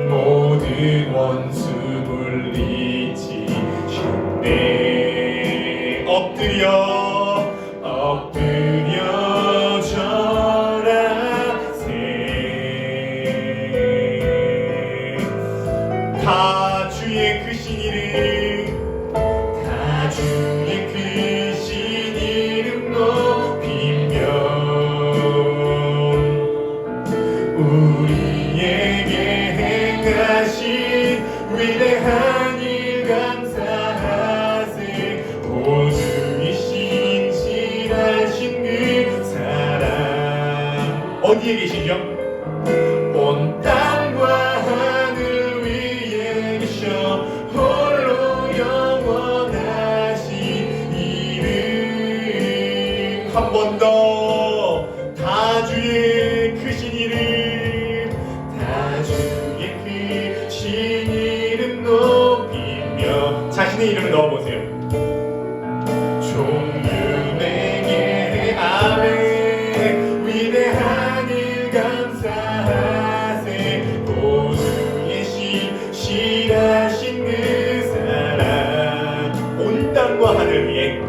모든 원수 물리치셨네. 엎드려 절하세. 다 주의 크신 이름, 다 주의 크신 이름 위대한 일 감사하세. 모두의 신실하신 그 사랑 어디에 계시죠? 온 땅과 하늘 위에 계셔 홀로 영원하신 이름. 한 번 더 다주의 크신 이름, 다주의 크신 이름 높이며 자신의 이름을 넣어보세요. 종류에게 아멘. 위대한 일 감사하세. 모두의 신실하신 그 사랑 온 땅과 하늘 위에,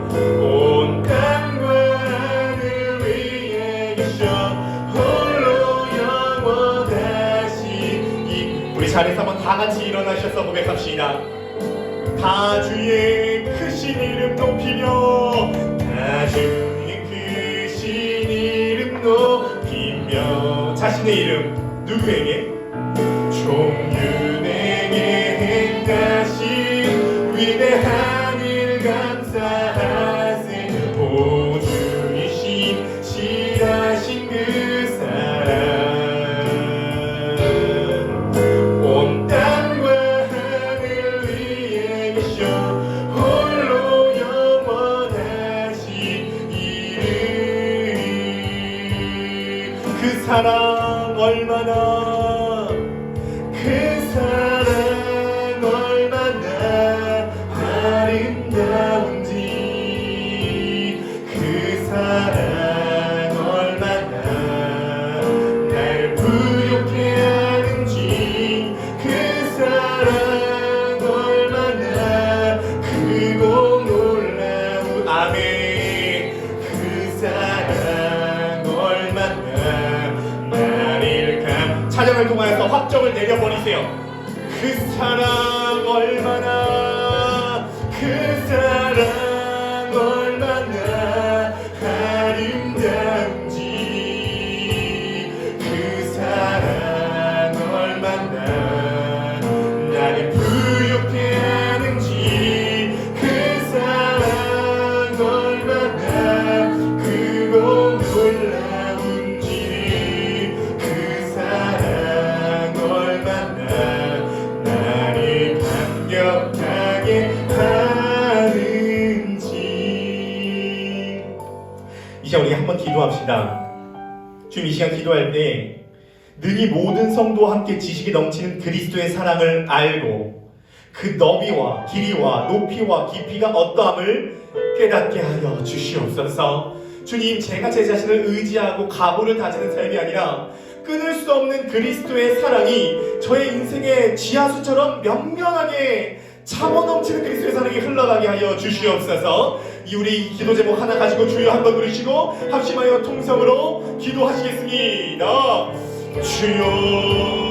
온 땅과 하늘 위에 계셔 홀로 영원하신 이. 우리 자리에서 한번 다 같이 일어나셔서 고백합시다. 다주의 크신 이름 높이며, 다주의 크신 이름 높이며 자신의 이름 누구에게? 종윤에게 행하신 위대한 일 감사하세. 모두의 신실하신 그 사랑 온 땅과 하늘 위에 계셔 홀로 영원하신 이름. 그 사랑 얼마나, 그 사랑 얼마나 아름다운지, 그 사랑 얼마나 날 부욕해 하는지, 그 사랑 얼마나 크고 놀라운 아멘. 그 사랑 얼마나 나를 찬양을 통하여서 확정을 내려버리세요. 그 사랑 얼마나, 그 사랑 얼마나 아름다운지, 그 사랑 얼마나 나를 부욕해 하는지, 그 사랑 얼마나 크고 놀라운지, 그 사랑 얼마나 나를 감격하게 하는지. 이 시간 우리 한번 기도합시다. 주님, 이 시간 기도할 때 능히 모든 성도와 함께 지식이 넘치는 그리스도의 사랑을 알고 그 너비와 길이와 높이와 깊이가 어떠함을 깨닫게 하여 주시옵소서. 주님, 제가 제 자신을 의지하고 가부를 다지는 삶이 아니라 끊을 수 없는 그리스도의 사랑이 저의 인생의 지하수처럼 명명하게 차고 넘치는 그리스도의 사랑이 흘러가게 하여 주시옵소서. 이 우리 기도 제목 하나 가지고 주여 한번 부르시고 합심하여 통성으로 기도하시겠습니다. 주여